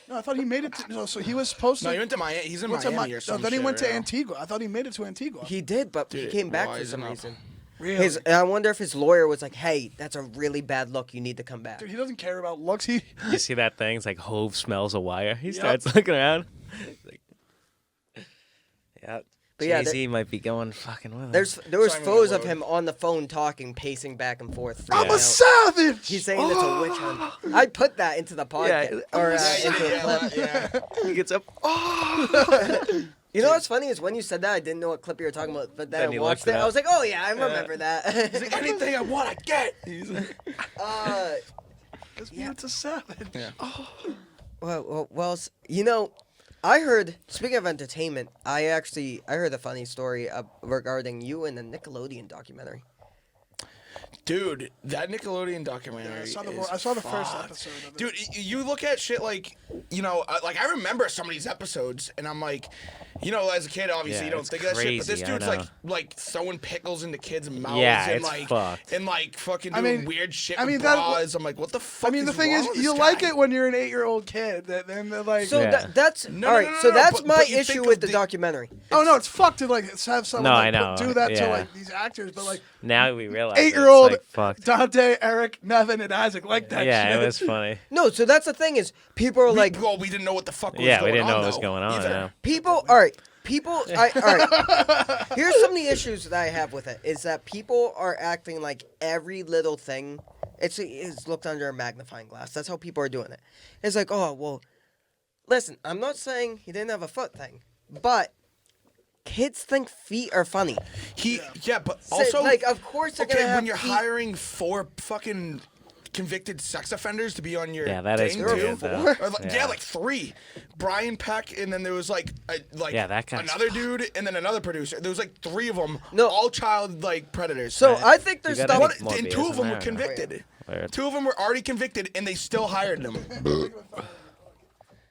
No, I thought he made it. So he was supposed to. No, he went to Miami. He's in went to Miami Mi- or something. no, then he went to Antigua. I thought he made it to Antigua. He did, but he Dude, came back why for is some it not- reason. really? And I wonder if his lawyer was like, "Hey, that's a really bad look. You need to come back." Dude, he doesn't care about looks. He You see that thing? It's like Hove smells a wire. He Yep. starts looking around. Like, yeah. But yeah, Jay-Z might be going fucking with him. There was Simon photos of Load. him on the phone talking, pacing back and forth. I'm freaking a out. savage. He's saying it's a witch hunt. I put that into the podcast or into the clip. yeah. He gets up. You know what's funny is when you said that, I didn't know what clip you were talking about, but then Then I you watched looked it it. I up. was like, "Oh yeah, I remember that." Anything I want, I get. This man's a savage. Yeah. well, you know, I heard. Speaking of entertainment, I heard a funny story regarding you in the Nickelodeon documentary. Dude, that Nickelodeon documentary. I saw the first episode of it. Dude, you look at shit like, like I remember some of these episodes, and I'm like, as a kid, obviously Yeah, you don't it's think of that shit, but this crazy, I dude's know. like throwing pickles into kids' mouths Yeah, and it's like fucked. and like fucking I doing mean- weird shit I mean, with that- bras. I'm like, what the fuck? I mean, the thing wrong is, with this you guy? like it when you're an 8-year-old kid. Then they're like, So Yeah. that's No, all no, right. no, no, So no, that's but my you issue think with of the the- documentary. oh no, it's fucked to like have someone No, like, I know, do that to yeah. like these actors, but like Now we realize 8-year-old it's like fucked. Dante, Eric, Nevin, and Isaac like that. Yeah, shit. it was funny. No, so that's the thing is people are like well, we didn't know what the fuck was Yeah, going we didn't on, know what was though, going on. either. Yeah. people. All right, people. All right. Here's some of the issues that I have with it is that people are acting like every little thing it's looked under a magnifying glass. That's how people are doing it. It's like, oh well, listen, I'm not saying he didn't have a foot thing, but kids think feet are funny. But So, also, like, of course they're okay, gonna have when you're feet. hiring 4 fucking convicted sex offenders to be on your Yeah, that is thing, weird, too. though. Or like, Yeah. like 3. Brian Peck, and then there was like Yeah, that guy's another dude, and then another producer. There was like 3 of them, No. all child like predators. So I think there's You gotta stuff. get more and BS 2 of them in were there. convicted. Weird. 2 of them were already convicted, and they still hired them.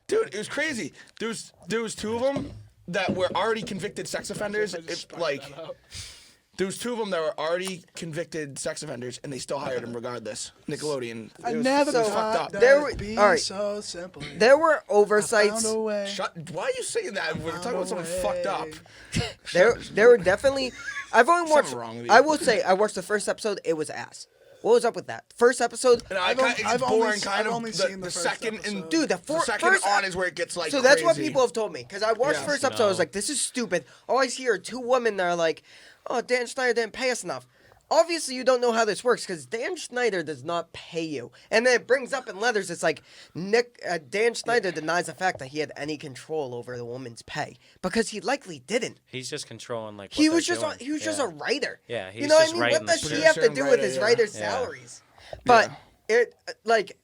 Dude, it was crazy. There was 2 of them that were already convicted sex offenders. There was 2 of them that were already convicted sex offenders, and they still hired them regardless. Nickelodeon. I It was never so fucked thought up. that There would were- be all right. so simple. There were Found oversights. a way. Why are you saying that? We're talking about something fucked up. There were definitely. I've only watched. Something wrong with you. I will say I watched the first episode. It was ass. What was up with that? First episode. And I've it's only- boring, I've kind of. only seen the first second episode. and Dude, the second first on ep- is where it gets like. So that's what crazy. people have told me because I watched Yeah. the first episode. I was like, this is stupid. All I see are 2 women that are like, oh, Dan Schneider didn't pay us enough. Obviously, you don't know how this works because Dan Schneider does not pay you. And then it brings up in letters, it's like Dan Schneider denies the fact that he had any control over the woman's pay because he likely didn't. He's just controlling like. He what was they're just doing. he was just a writer. Yeah, he's you know what I just mean. writing What the does he script. have to Producer do and with writer, his yeah. writers' Yeah. salaries? But it like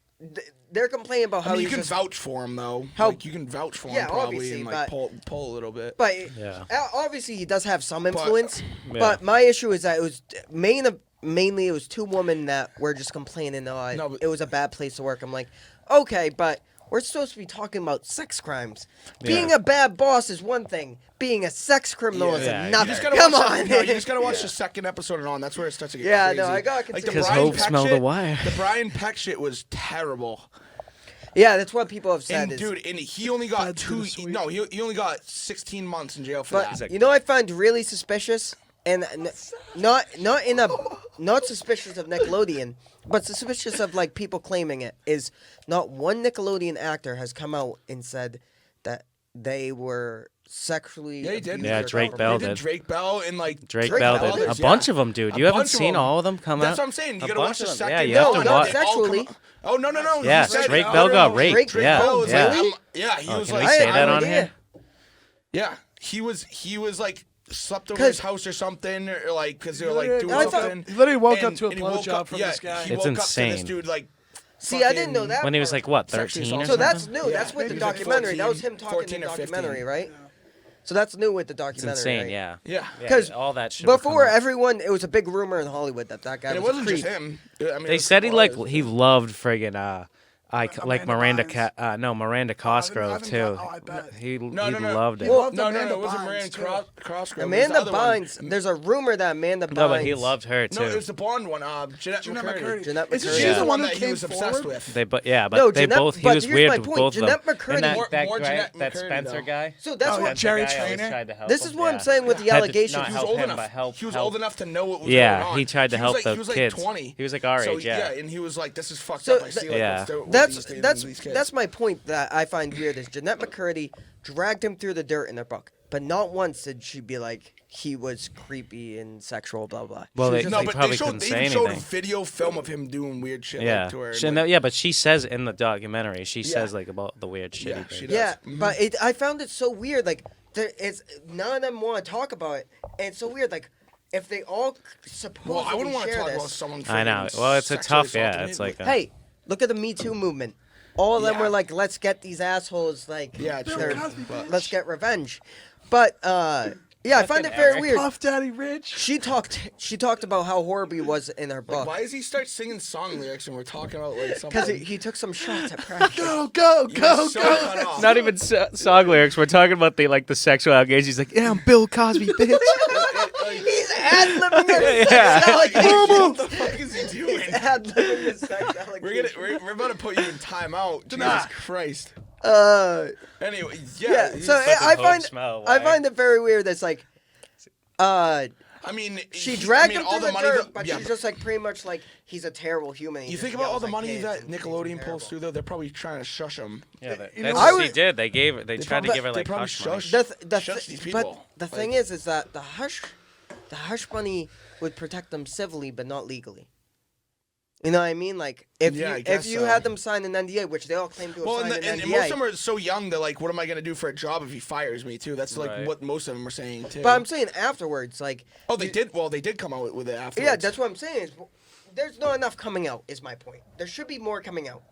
they're complaining about how I mean, you he's can just. vouch for him though. How- Like, you can vouch for him Yeah, probably obviously, and like but- pull a little bit. But Yeah. obviously he does have some influence. Yeah. But my issue is that it was mainly it was 2 women that were just complaining that No, but- it was a bad place to work. I'm like, okay, but we're supposed to be talking about sex crimes. Being a bad boss is one thing. Being a sex criminal is Yeah, you another. You just gotta Come watch on. you just gotta watch the second episode and on. That's where it starts to get Yeah, crazy. no, I gotta like the consider- 'Cause Brian Hope Peck smelled shit, the wire. The Brian Peck shit was terrible. Yeah, that's what people have said. And is, dude, and he only got That's 2. gonna sweet. No, he only got 16 months in jail for but that. you know, what I find really suspicious, and not suspicious of Nickelodeon, but suspicious of like people claiming it is not one Nickelodeon actor has come out and said that they were sexually. Yeah, he did. abused Yeah, or Drake compromised. Bell They did did. Drake Bell and like Drake Drake Bell Bell did. others, A bunch of them, dude. A You haven't bunch of seen them. all of them come That's out? what I'm saying. You A gotta watch bunch the of them. second. Yeah, you No, have to not watch. They all come sexually. out- Oh no! Yeah, he said- Drake no, Bell no, got no. raped. Drake Yeah, Bell was yeah. really? Yeah, he Oh, was can we like, say I that had on no here? idea. yeah, he was like slept over 'Cause- his house or something, or like because they were like doing I thought- something. he literally woke up and- to a and he woke blowjob up- from yeah, this guy. He It's woke up to this insane. dude like. See, I didn't know fucking- that. When he was part. like what, Sexually 13 or assaulted. So something? that's new. Yeah, That's with maybe the he was like documentary. That was 14, him talking in 14 the or 15. documentary, right? So that's new with the It's documentary. insane. right? Yeah. Yeah. Yeah, 'Cause all that shit. would come Before out. everyone, it was a big rumor in Hollywood that guy And it was wasn't a creep. just him. I mean, They it was said he like others. he loved friggin' like Amanda Miranda Bynes. Miranda Cosgrove too. I bet. He No, no, no. loved it. He loved No, Amanda it wasn't Bynes, Miranda too. Crossgrove. Amanda Bynes. There's a rumor that Amanda Bynes. No, but he loved her too. No, it was the blonde one. Jeanette Jeanette McCurdy. McCurdy. Jeanette Isn't McCurdy. she Yeah. the one that that he came was obsessed forward? with. They but yeah, but No, they Jeanette- both. He but was here's weird my with point. both of them. Jeanette McCurdy- And More that Jeanette that McCurdy, Spencer though. guy. So that's Oh, what. yeah, Jerry Spencer guy always Trainer? tried to help This him. is what I'm Yeah. saying with the Had to allegations. not He was help old him, enough. but help. He was help. old enough to know what was Yeah, going on. he tried to was help like, the he was like kids. 20. He was like our So, age, yeah. and he was like, "This is fucked So up." I see like Yeah. what's what That's these things- that's these kids. that's my point that I find weird is Jeanette McCurdy dragged him through the dirt in their book, but not once did she be like he was creepy and sexual, blah blah. Well, She was they, just No, they but probably they showed couldn't they say even showed a anything. video film of him doing weird shit Yeah, like to her. she, and, no, like, yeah, but she says in the documentary, she Yeah. says like about the weird shit. Yeah, he did. she does. Yeah, Mhm. but I found it so weird. Like, it's none of them want to talk about it, and it's so weird. Like, if they all supposedly well, I wouldn't want to share talk this, about someone. I know. freaking Well, it's a sexually tough. Yeah, assaulting it's me, like. but- hey, look at the Me Too movement. All of them Yeah. were like, let's get these assholes. Like, Yeah, they're- true. But- let's get revenge. But Yeah, I find it very weird. Puff Daddy Rich. She talked about how horrible he was in her Like, book. why does he start singing song lyrics when we're talking about like something? Because he took some shots at practice. Go, You're so cut off. Not even song lyrics. We're talking about the sexual allegations. He's like, yeah, I'm Bill Cosby, bitch. He's ad-libbing his Yeah. sex allegations. What the fuck is he doing? He's ad-libbing his sex allegations. We're about to put you in timeout. Jesus Nah. Christ. Uh, Anyway, yeah. he's- So I Fucking find hope smell, I why? find it very weird. That's like, I mean, she dragged him all through the the money. dirt, That, but yeah, she's just like pretty much like he's a terrible human. He you just think about all yells the at money kids that and he's Nickelodeon pulls terrible. through, though. They're probably trying to shush him. Yeah, You that's know, what I she would- did. They tried to give her they like probably hush money. shushed. The These but people. the thing is that the hush money would protect them civilly, but not legally. You know what I mean? Like if Yeah, I you guess so. had them sign an NDA, which they all claim to have Well, signed and an most of NDA. them are so young. They're like, "What am I gonna do for a job if he fires me?" Too. That's like Right. what most of them are saying too. But I'm saying afterwards, like oh, they did. Well, they did come out with it afterwards. yeah, that's what I'm saying. Is there's not enough coming out. Is my point. There should be more coming out.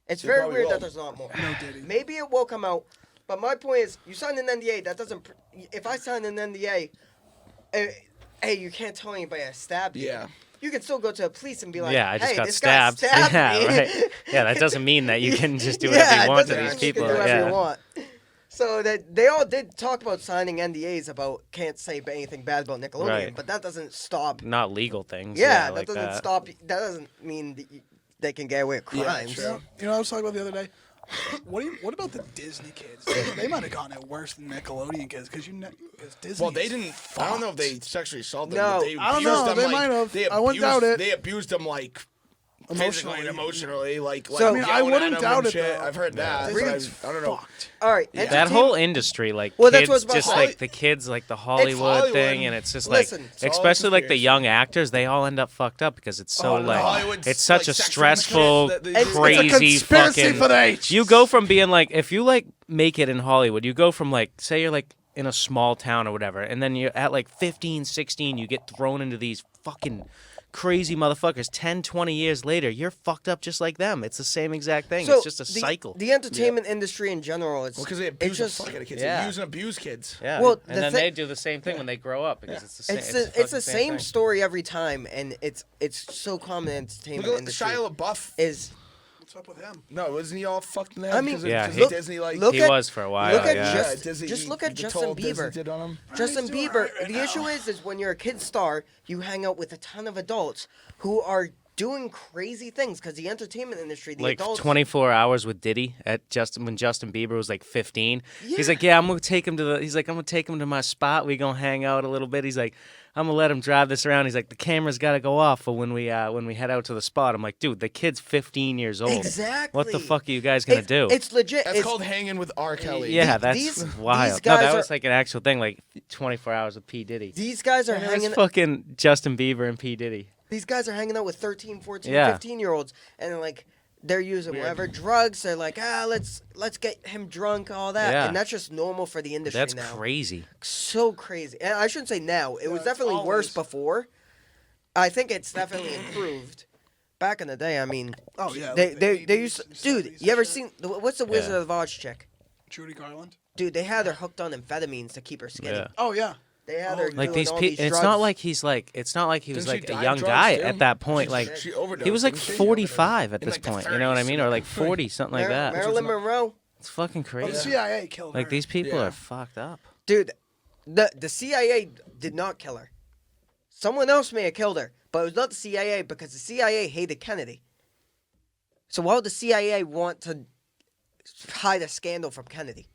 It's There very probably weird will. that there's not more. No Diddy. Maybe it will come out, but my point is, you signed an NDA. That doesn't. If I sign an NDA, hey, you can't tell anybody I stabbed you. Yeah. You can still go to the police and be like, Yeah, I just hey, got this stabbed. guy stabbed Yeah, me. right. Yeah, that doesn't mean that you can just do whatever you want to it doesn't these mean you people. can do whatever Yeah. you want. So that they all did talk about signing NDAs about can't say anything bad about Nickelodeon, Right. but that doesn't stop. Not legal things. Yeah, that like doesn't that. stop. That doesn't mean that they can get away with Yeah, crimes. true. You know what I was talking about the other day? What about the Disney kids? They might have gotten it worse than Nickelodeon kids because Disney. Well, they is didn't. I don't know if they sexually assaulted No. them. But they I don't abused know, them, they like, might have. They I wouldn't abused- doubt it. They abused them like physically and emotionally. Like So- I mean, I yelling wouldn't at them doubt and it, shit. though. I've heard that. Disney's but I don't know. fucked. All right, That entertainment- whole industry, like Well, that's kids, what I was about just to say. like the kids, like the Hollywood, Hollywood. thing, and it's just Listen, it's all especially like the conspiracy. young actors, they all end up fucked up because it's so Oh, no. like Hollywood's, it's such like, a sexing stressful, the kids that they- It's a crazy conspiracy fucking. for the H. You go from being like, if you like make it in Hollywood, you go from like, say you're like in a small town or whatever, and then you're at like 15, 16, you get thrown into these fucking crazy motherfuckers. 10, 20 years later, you're fucked up just like them. It's the same exact thing. So it's just a the, cycle. The entertainment industry in general, it's Well, because they it's abuse just the fuck out of kids. Yeah. They use and abuse kids. Yeah. Well, and the then thi- they do the same thing when they grow up because it's the same. it's fucking the same thing. story every time, and it's so common in Look entertainment at industry. Shia LaBeouf. Is What's up with him? No, wasn't he all fucked in the head? I mean, because of- Yeah, because he- of Disney, like, look He at- was for a while. look at yeah. just look at the Justin toll Disney Bieber. did on him. Justin He's doing Bieber. alright right The now. issue is when you're a kid star, you hang out with a ton of adults who are doing crazy things because the entertainment industry, the Like adults. 24 hours with Diddy when Justin Bieber was like 15. He's like, yeah, I'm gonna take him to my spot. We gonna hang out a little bit. He's like, I'm gonna let him drive this around. He's like, the camera's gotta go off for when we head out to the spot. I'm like, dude, the kid's 15 years old. Exactly. What the fuck are you guys gonna do? It's legit. That's it's, called hanging with R. Kelly. Yeah, that's these wild. No, guys that are- was like an actual thing, like 24 hours with P. Diddy. These guys are And it was hanging. fucking Justin Bieber and P. Diddy. These guys are hanging out with 13, 14, Yeah. 15-year-olds, and like they're using whatever drugs. They're like, let's get him drunk, all that, Yeah. and that's just normal for the industry That's now. crazy. So crazy. And I shouldn't say now. It was it's definitely worse always- before. I think it's definitely improved. Back in the day, I mean, Oh yeah. they like the they used 80s, dude. 70s You ever and shit. seen what's the Wizard Yeah. of Oz chick? Judy Garland? Dude, they had her hooked on amphetamines to keep her skinny. Yeah. Oh yeah. They had Oh, her yeah. Like doing these all people, these it's drugs. not like he's like, it's not like he was Didn't she like a die young of drugs, guy too? at that point. Like She overdosed. he was like didn't she? 45 at In, this like, the point. You know what I 30s. mean? Or like 40, something like that. Marilyn Monroe, It's fucking Well, the crazy. CIA killed Like her. these people Yeah. are fucked up. dude. The CIA did not kill her. Someone else may have killed her, but it was not the CIA because the CIA hated Kennedy. So why would the CIA want to hide a scandal from Kennedy?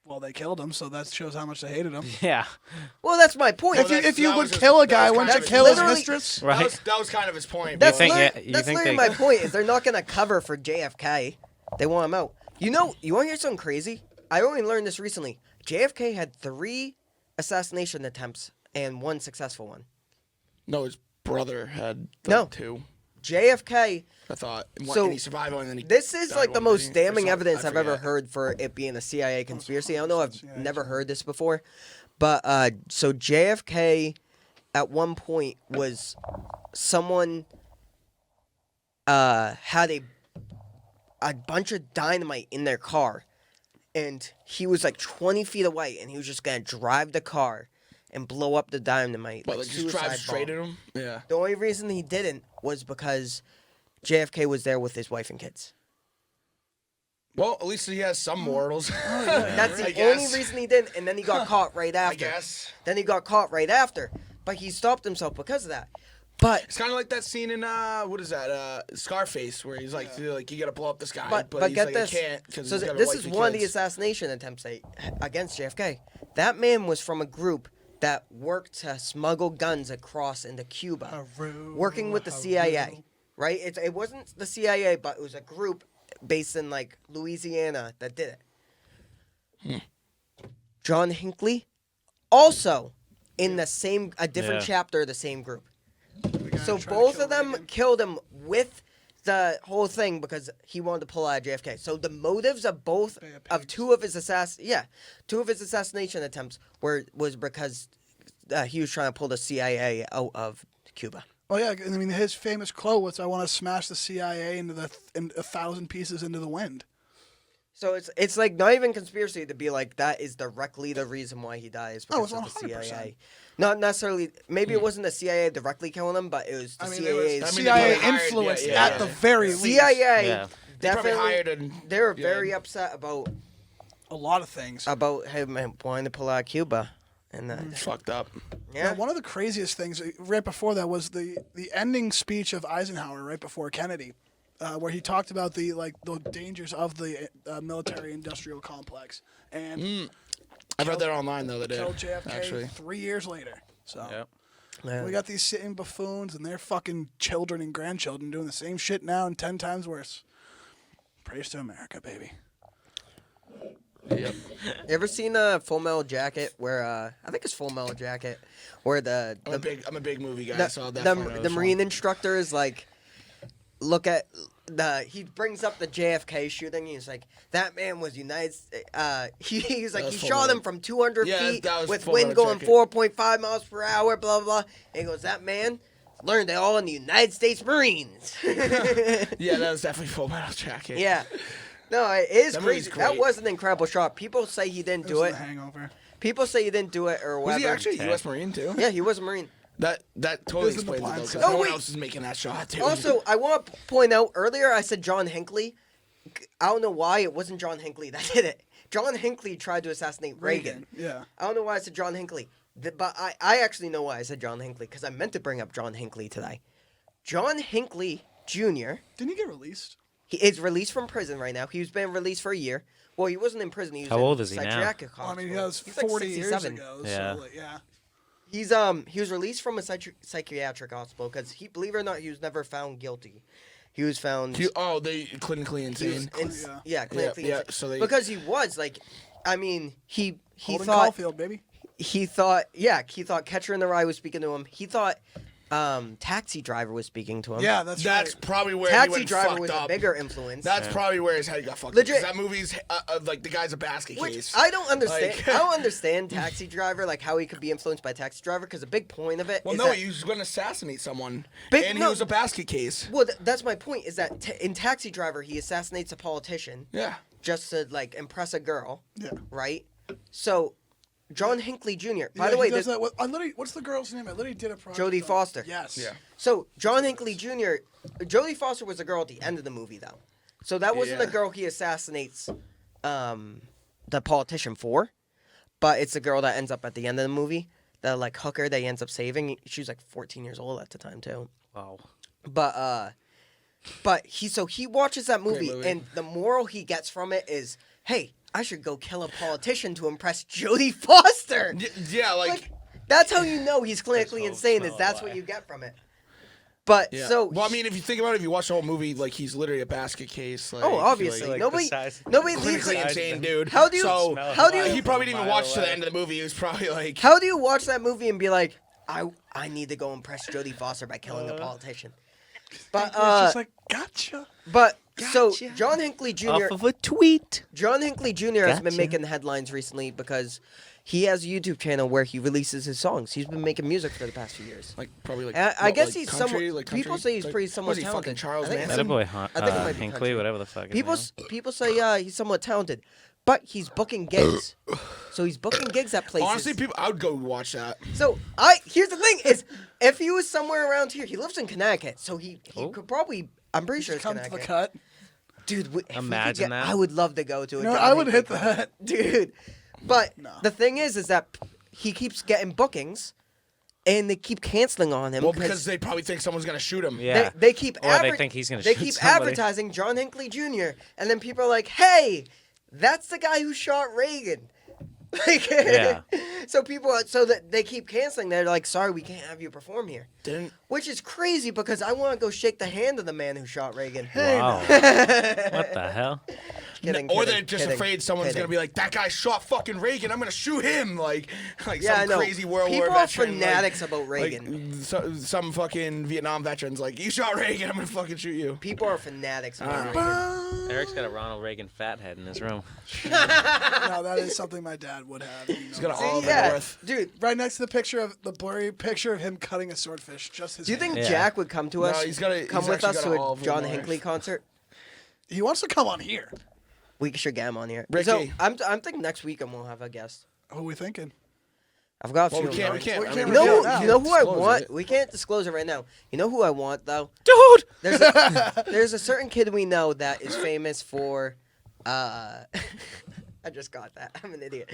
Well, they killed him, so that shows how much they hated him. Yeah. Well, that's my point. If you, that's- if you that would was his- kill a that guy, was wouldn't kind you of kill his- his literally- mistress? Right. That was kind of his point. That's think- literally, you that's think literally they- my point. Is they're not gonna cover for JFK. They want him out. You know, you want to hear something crazy? I only learned this recently. JFK had 3 assassination attempts and 1 successful one. No, his brother had No. 2. JFK. I thought. So, and he survived one, and then he This is died like the one, most didn't he? Or damning something. evidence I I've ever forget. heard for it being a CIA conspiracy. I don't know. I've Yeah, never heard this before, but so JFK at one point was someone had a bunch of dynamite in their car, and he was like 20 feet away, and he was just gonna drive the car and blow up the dynamite. But like just drive suicide straight bomb. at him. Yeah. The only reason he didn't was because JFK was there with his wife and kids. Well, at least he has some morals. That's I the only guess. reason he didn't, and then he got caught right after. I guess. Then he got caught right after, but he stopped himself because of that. But It's kind of like that scene in what is that? Scarface, where he's like, you gotta blow up this guy, but he's get like, this. I can't because So this is one of the assassination attempts against JFK. That man was from a group that worked to smuggle guns across into Cuba, working with the CIA. Right? It wasn't the CIA, but it was a group based in like Louisiana that did it. John Hinckley, also in a different chapter of the same group. So both of them killed him with the whole thing because he wanted to pull out of JFK. So the motives of two of his assassination attempts was because he was trying to pull the CIA out of Cuba. Oh yeah, I mean his famous quote was, "I want to smash the CIA into 1,000 pieces into the wind." So it's like not even conspiracy to be like that is directly the reason why he dies because it's of the 100%. CIA. Not necessarily. Maybe it wasn't the CIA directly killing him, but it was the I mean, CIA's. it was I mean, CIA they hired- influence yeah, at the very least. CIA Yeah. They probably definitely. hired and They were very upset about A lot of things. him wanting to pull out of Cuba, and fucked up. yeah. Now, one of the craziest things right before that was the ending speech of Eisenhower right before Kennedy, where he talked about the dangers of the military-industrial complex and I read that online the other day. killed JFK Actually, 3 years later. So Yep. Yeah. we got these sitting buffoons and their fucking children and grandchildren doing the same shit now and 10 times worse. Praise to America, baby. yep. You ever seen Full Metal Jacket? Where I think it's Full Metal Jacket, where I'm a big movie guy, the, so I'll the, definitely know the this Marine one. instructor is like, look at he brings up the JFK shooting. He's like, that man was he's like, was he Full shot Metal. him from 200 Yeah, feet that was with Full wind Metal going Jacket. 4.5 miles per hour, blah, blah, blah. And he goes, that man learned it all in the United States Marines. Yeah, that was definitely Full Metal Jacket. Yeah. No, it is That movie's crazy. That great. was an incredible shot. People say he didn't do was it. The Hangover. People say he didn't do it or Was whatever. he actually a Okay. U.S. Marine too? Yeah, he was a Marine. That totally This is the explains it though, blind because side. no Oh, one wait. else is making that shot too. Also, I want to point out earlier I said John Hinckley. I don't know why it wasn't John Hinckley that did it. John Hinckley tried to assassinate Reagan. Yeah. I don't know why I said John Hinckley. But I actually know why I said John Hinckley because I meant to bring up John Hinckley today. John Hinckley Jr. Didn't he get released? He is released from prison right now. He's been released for a year. Well, he wasn't in prison. He was How in old is he now? psychiatric Well, I mean, hospital. that was He's like 40 years 67. ago. Yeah. So, yeah. He was released from a psychiatric hospital because believe it or not, he was never found guilty. He was found. They clinically he was insane. clinically Yeah, insane. so they- because he was like, I mean, he Holden thought Caulfield, baby. he thought Catcher in the Rye was speaking to him. He thought Taxi Driver was speaking to him. Yeah, that's right. probably where he Taxi went Driver fucked was up. a bigger influence. That's probably where his head got fucked Legit. up. 'Cause that movie's like the guy's a basket Which case. I don't understand. Like- I don't understand Taxi Driver, like how he could be influenced by Taxi Driver, because a big point of it Well, is no, that, he was going to assassinate someone, Big- and no. he was a basket case. well, that's my point. Is that in Taxi Driver he assassinates a politician Yeah. just to like impress a girl, Yeah. right? So John Hinckley Jr. By Yeah, the way, he does there's- that. I literally, what's the girl's name? I literally did a project. Jodie on- Foster. Yes. Yeah. so John Hinckley Jr. Jodie Foster was a girl at the end of the movie though, so that wasn't the Yeah. girl he assassinates the politician for, but it's the girl that ends up at the end of the movie. The like hooker that he ends up saving. She was like 14 years old at the time too. Wow. But he watches that movie, movie. and the moral he gets from it is, hey, I should go kill a politician to impress Jodie Foster. Yeah, Like that's how you know he's clinically whole insane. Is smell that's lie. what you get from it. But yeah. so well, I mean, if you think about it, if you watch the whole movie, like he's literally a basket case. Like, oh, obviously like, nobody the size- leaves clinically it. insane, dude. How do you- So, how do you- he probably didn't even watch to Mile the end of the movie. He was probably like, How do you watch that movie and be like, I need to go impress Jodie Foster by killing a politician? But It's just like, gotcha. so Gotcha. John Hinckley Jr. Off of a tweet. John Hinckley Jr. has been Gotcha. making headlines recently because he has a YouTube channel where he releases his songs. He's been making music for the past few years. probably like. I guess like he's country, somewhat. like People country? say he's Like, pretty what somewhat is he, fucking talented. Charles I think Manson? it's That boy, I think it might be Hinkley, country. whatever the fuck. his People name. people say he's somewhat talented, but he's booking gigs. So he's booking gigs at places. Honestly, I would go watch that. So here's the thing: is if he was somewhere around here, he lives in Connecticut, so he could probably. I'm pretty sure it's Come to the Connecticut. cut. Dude, if we could Imagine that. I would love to go to it. No, I would hit that. Dude. But No. the thing is that he keeps getting bookings, and they keep canceling on him. Well, because they probably think someone's gonna shoot him. Yeah. They keep Or they think he's gonna They shoot keep somebody. advertising John Hinckley Jr. and then people are like, "Hey, that's the guy who shot Reagan." Like, Yeah. so that they keep canceling. They're like, "Sorry, we can't have you perform here," which is crazy because I want to go shake the hand of the man who shot Reagan. Wow. What the hell? Kidding, Or kidding, they're just kidding, afraid someone's kidding. gonna be like, "That guy shot fucking Reagan. I'm gonna shoot him." Like Yeah, I some know. crazy World People War are veteran. fanatics about like Reagan. some fucking Vietnam veterans like, "You shot Reagan. I'm gonna fucking shoot you." People are fanatics about Reagan. Eric's got a Ronald Reagan fat head in his room. No, that is something my dad would have. He's got See, all yeah, North. dude. Right next to the picture of the blurry picture of him cutting a swordfish. Just his. Do you think hand. Yeah. Jack would come to us? he's got a- come he's with us actually to got all a of John them Hinckley live. concert? He wants to come on here? We should get him on here. Ricky. So I'm thinking next week we'll have a guest. Who are we thinking? I've got a Well, few. we in can't. mind. We can't. We I can't mean, reveal we it now. You know who I disclose want? it. We can't disclose it right now. You know who I want though? Dude! There's a certain kid we know that is famous for. I just got that. I'm an idiot.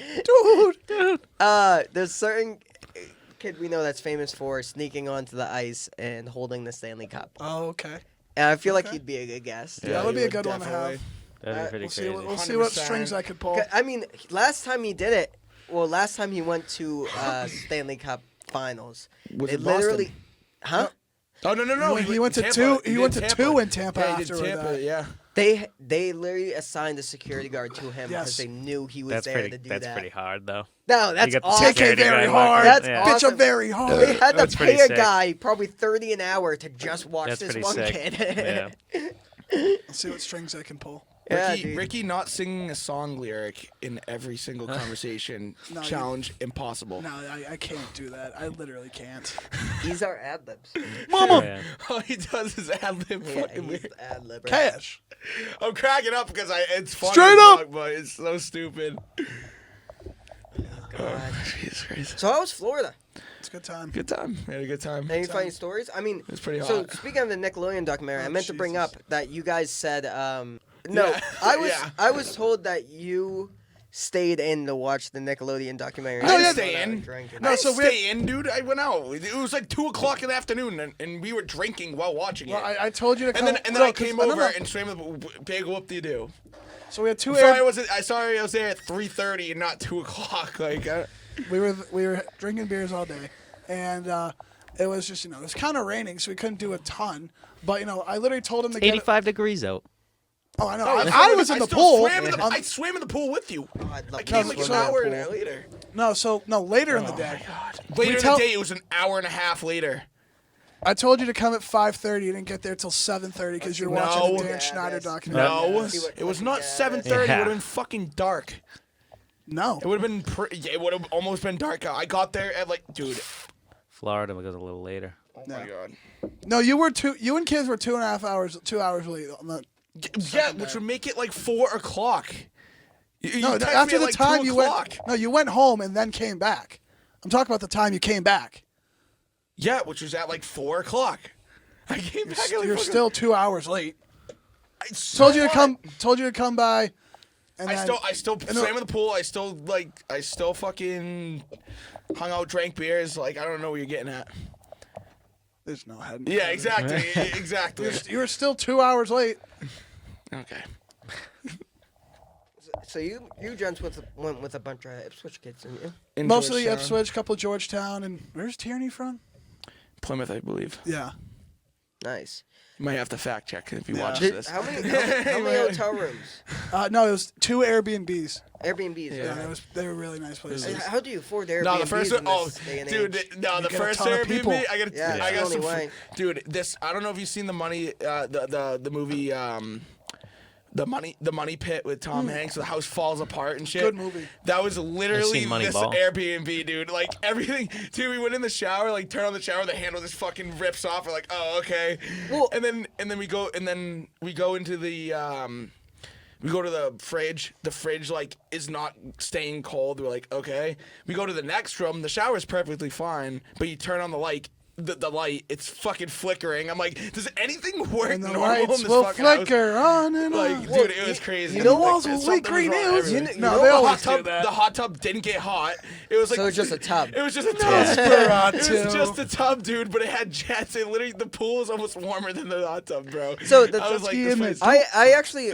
Dude. There's a certain kid we know that's famous for sneaking onto the ice and holding the Stanley Cup. Oh, okay. And I feel like Okay. he'd be a good guest. Yeah, that would he be a good one to definitely. have. That'd be pretty We'll see. crazy. We'll see what 100%. strings I could pull. I mean, last time he did it, last time he went to Stanley Cup Finals, Was they it Boston? literally, huh? Oh no! He went to Tampa. two. He did went to Tampa. two in Tampa Yeah, he did after Tampa. that. Yeah. They literally assigned a security guard to him Yes. because they knew he was That's there pretty. to do That's that. pretty hard, though. No, that's got the awesome. Take it Security very guard hard. That's Yeah. Bitch, awesome. a very hard. They had to That's pretty pay a sick. guy probably $30 an hour to just watch That's this pretty one sick. kid. Yeah. Let's see what strings I can pull. Yeah, Ricky, dude. Ricky not singing a song lyric in every single conversation. No, you- challenge impossible. No, I can't do that. I literally can't. He's our ad libs. Yeah. All he does is ad lib Yeah, fucking he's lyrics. the ad libber. Cash. I'm cracking up because it's funny. Straight as up! fuck, but it's so stupid. God. Jesus Christ. So how was Florida? It's a good time. Good time. We had a good time. Any funny stories? I mean, It's pretty so hot. speaking of the Nickelodeon documentary, Oh, I meant to bring Jesus. up that you guys said no. Yeah. Yeah. I was told that you stayed in to watch the Nickelodeon documentary. No, I yeah, just stay went out in. and drank it. No, I so didn't we- stay in, dude. I went out. It was like 2:00 in the afternoon, and we were drinking while watching Well, it. I told you to come. and then no, I 'cause- came no, no, over no. and swam the big whoop-de-doo. So we had two. Sorry, Air- I was there at 3:30 and not 2:00. Like, we were drinking beers all day, and it was just it was kind of raining, so we couldn't do a ton. But I literally told him to get. 85 degrees out. Oh, I know. No, I was in the still pool. Swam I swam in the pool with you. Oh, I'd love I to came swim like in an that hour pool. later. No, later in the day. Later in tell- the day, it was an hour and a half later. I told you to come at 5:30. You didn't get there till 7:30 because you're watching the No. Dan Yeah, Schneider that's- documentary. No, See what it was fucking not gas. 7:30. Yeah. It would have been fucking dark. No. It would have been. It would have almost been dark. I got there at dude. Florida goes a little later. Oh my god. No, you were two. You and kids were 2.5 hours. 2 hours late. On the, Yeah, which would make it like 4:00. no, after the time you went. No, you went home and then came back. I'm talking about the time you came back. Yeah, which was at like 4:00. I came back. At like You're fucking- still 2 hours late. So Told you to what? come. Told you to come by. And I then, still swam in the pool. I still fucking hung out, drank beers. Like, I don't know what you're getting at. There's no head. Yeah, exactly, exactly. You were still 2 hours late. Okay. So you gents went with a bunch of Ipswich kids, didn't you? In Mostly Georgetown. Ipswich, couple Georgetown, and where's Tierney from? Plymouth, I believe. Yeah. Nice. You might have to fact check if you Yeah. watch Did, this. how many hotel rooms? No, it was 2 Airbnbs. Airbnbs. Yeah. Yeah, right? they were really nice places. How do you afford Airbnbs No, the first one, in oh, this day and dude, age? no, the get a first ton of people. Airbnb, I got, Yeah, I it's got the some, only way. dude. This, I don't know if you've seen the money, the movie, the money pit with Tom Hanks. The house falls apart and shit. Good movie. That was literally seen this Moneyball. Airbnb, dude. Like everything, dude. We went in the shower, like turn on the shower, the handle just fucking rips off. We're like, oh, okay. Well- and then we go into the We go to the fridge. The fridge like is not staying cold. We're like, okay. We go to the next room. The shower's perfectly fine, but you turn on the light. The light, it's fucking flickering. I'm like, does anything work And the normal lights in this will fucking house? flicker on and Like, on. dude, it was crazy. you know Like, walls will something leak green was wrong nails. everywhere. You No, know they what? always hot do tub, that. the hot tub didn't get hot. It was like So it's just a tub. It was just a tub. Desperate, It was too. just a tub, dude. But it had jets. It literally the pool was almost warmer than the hot tub, bro. So the- I was like, Ski this in place- it. I actually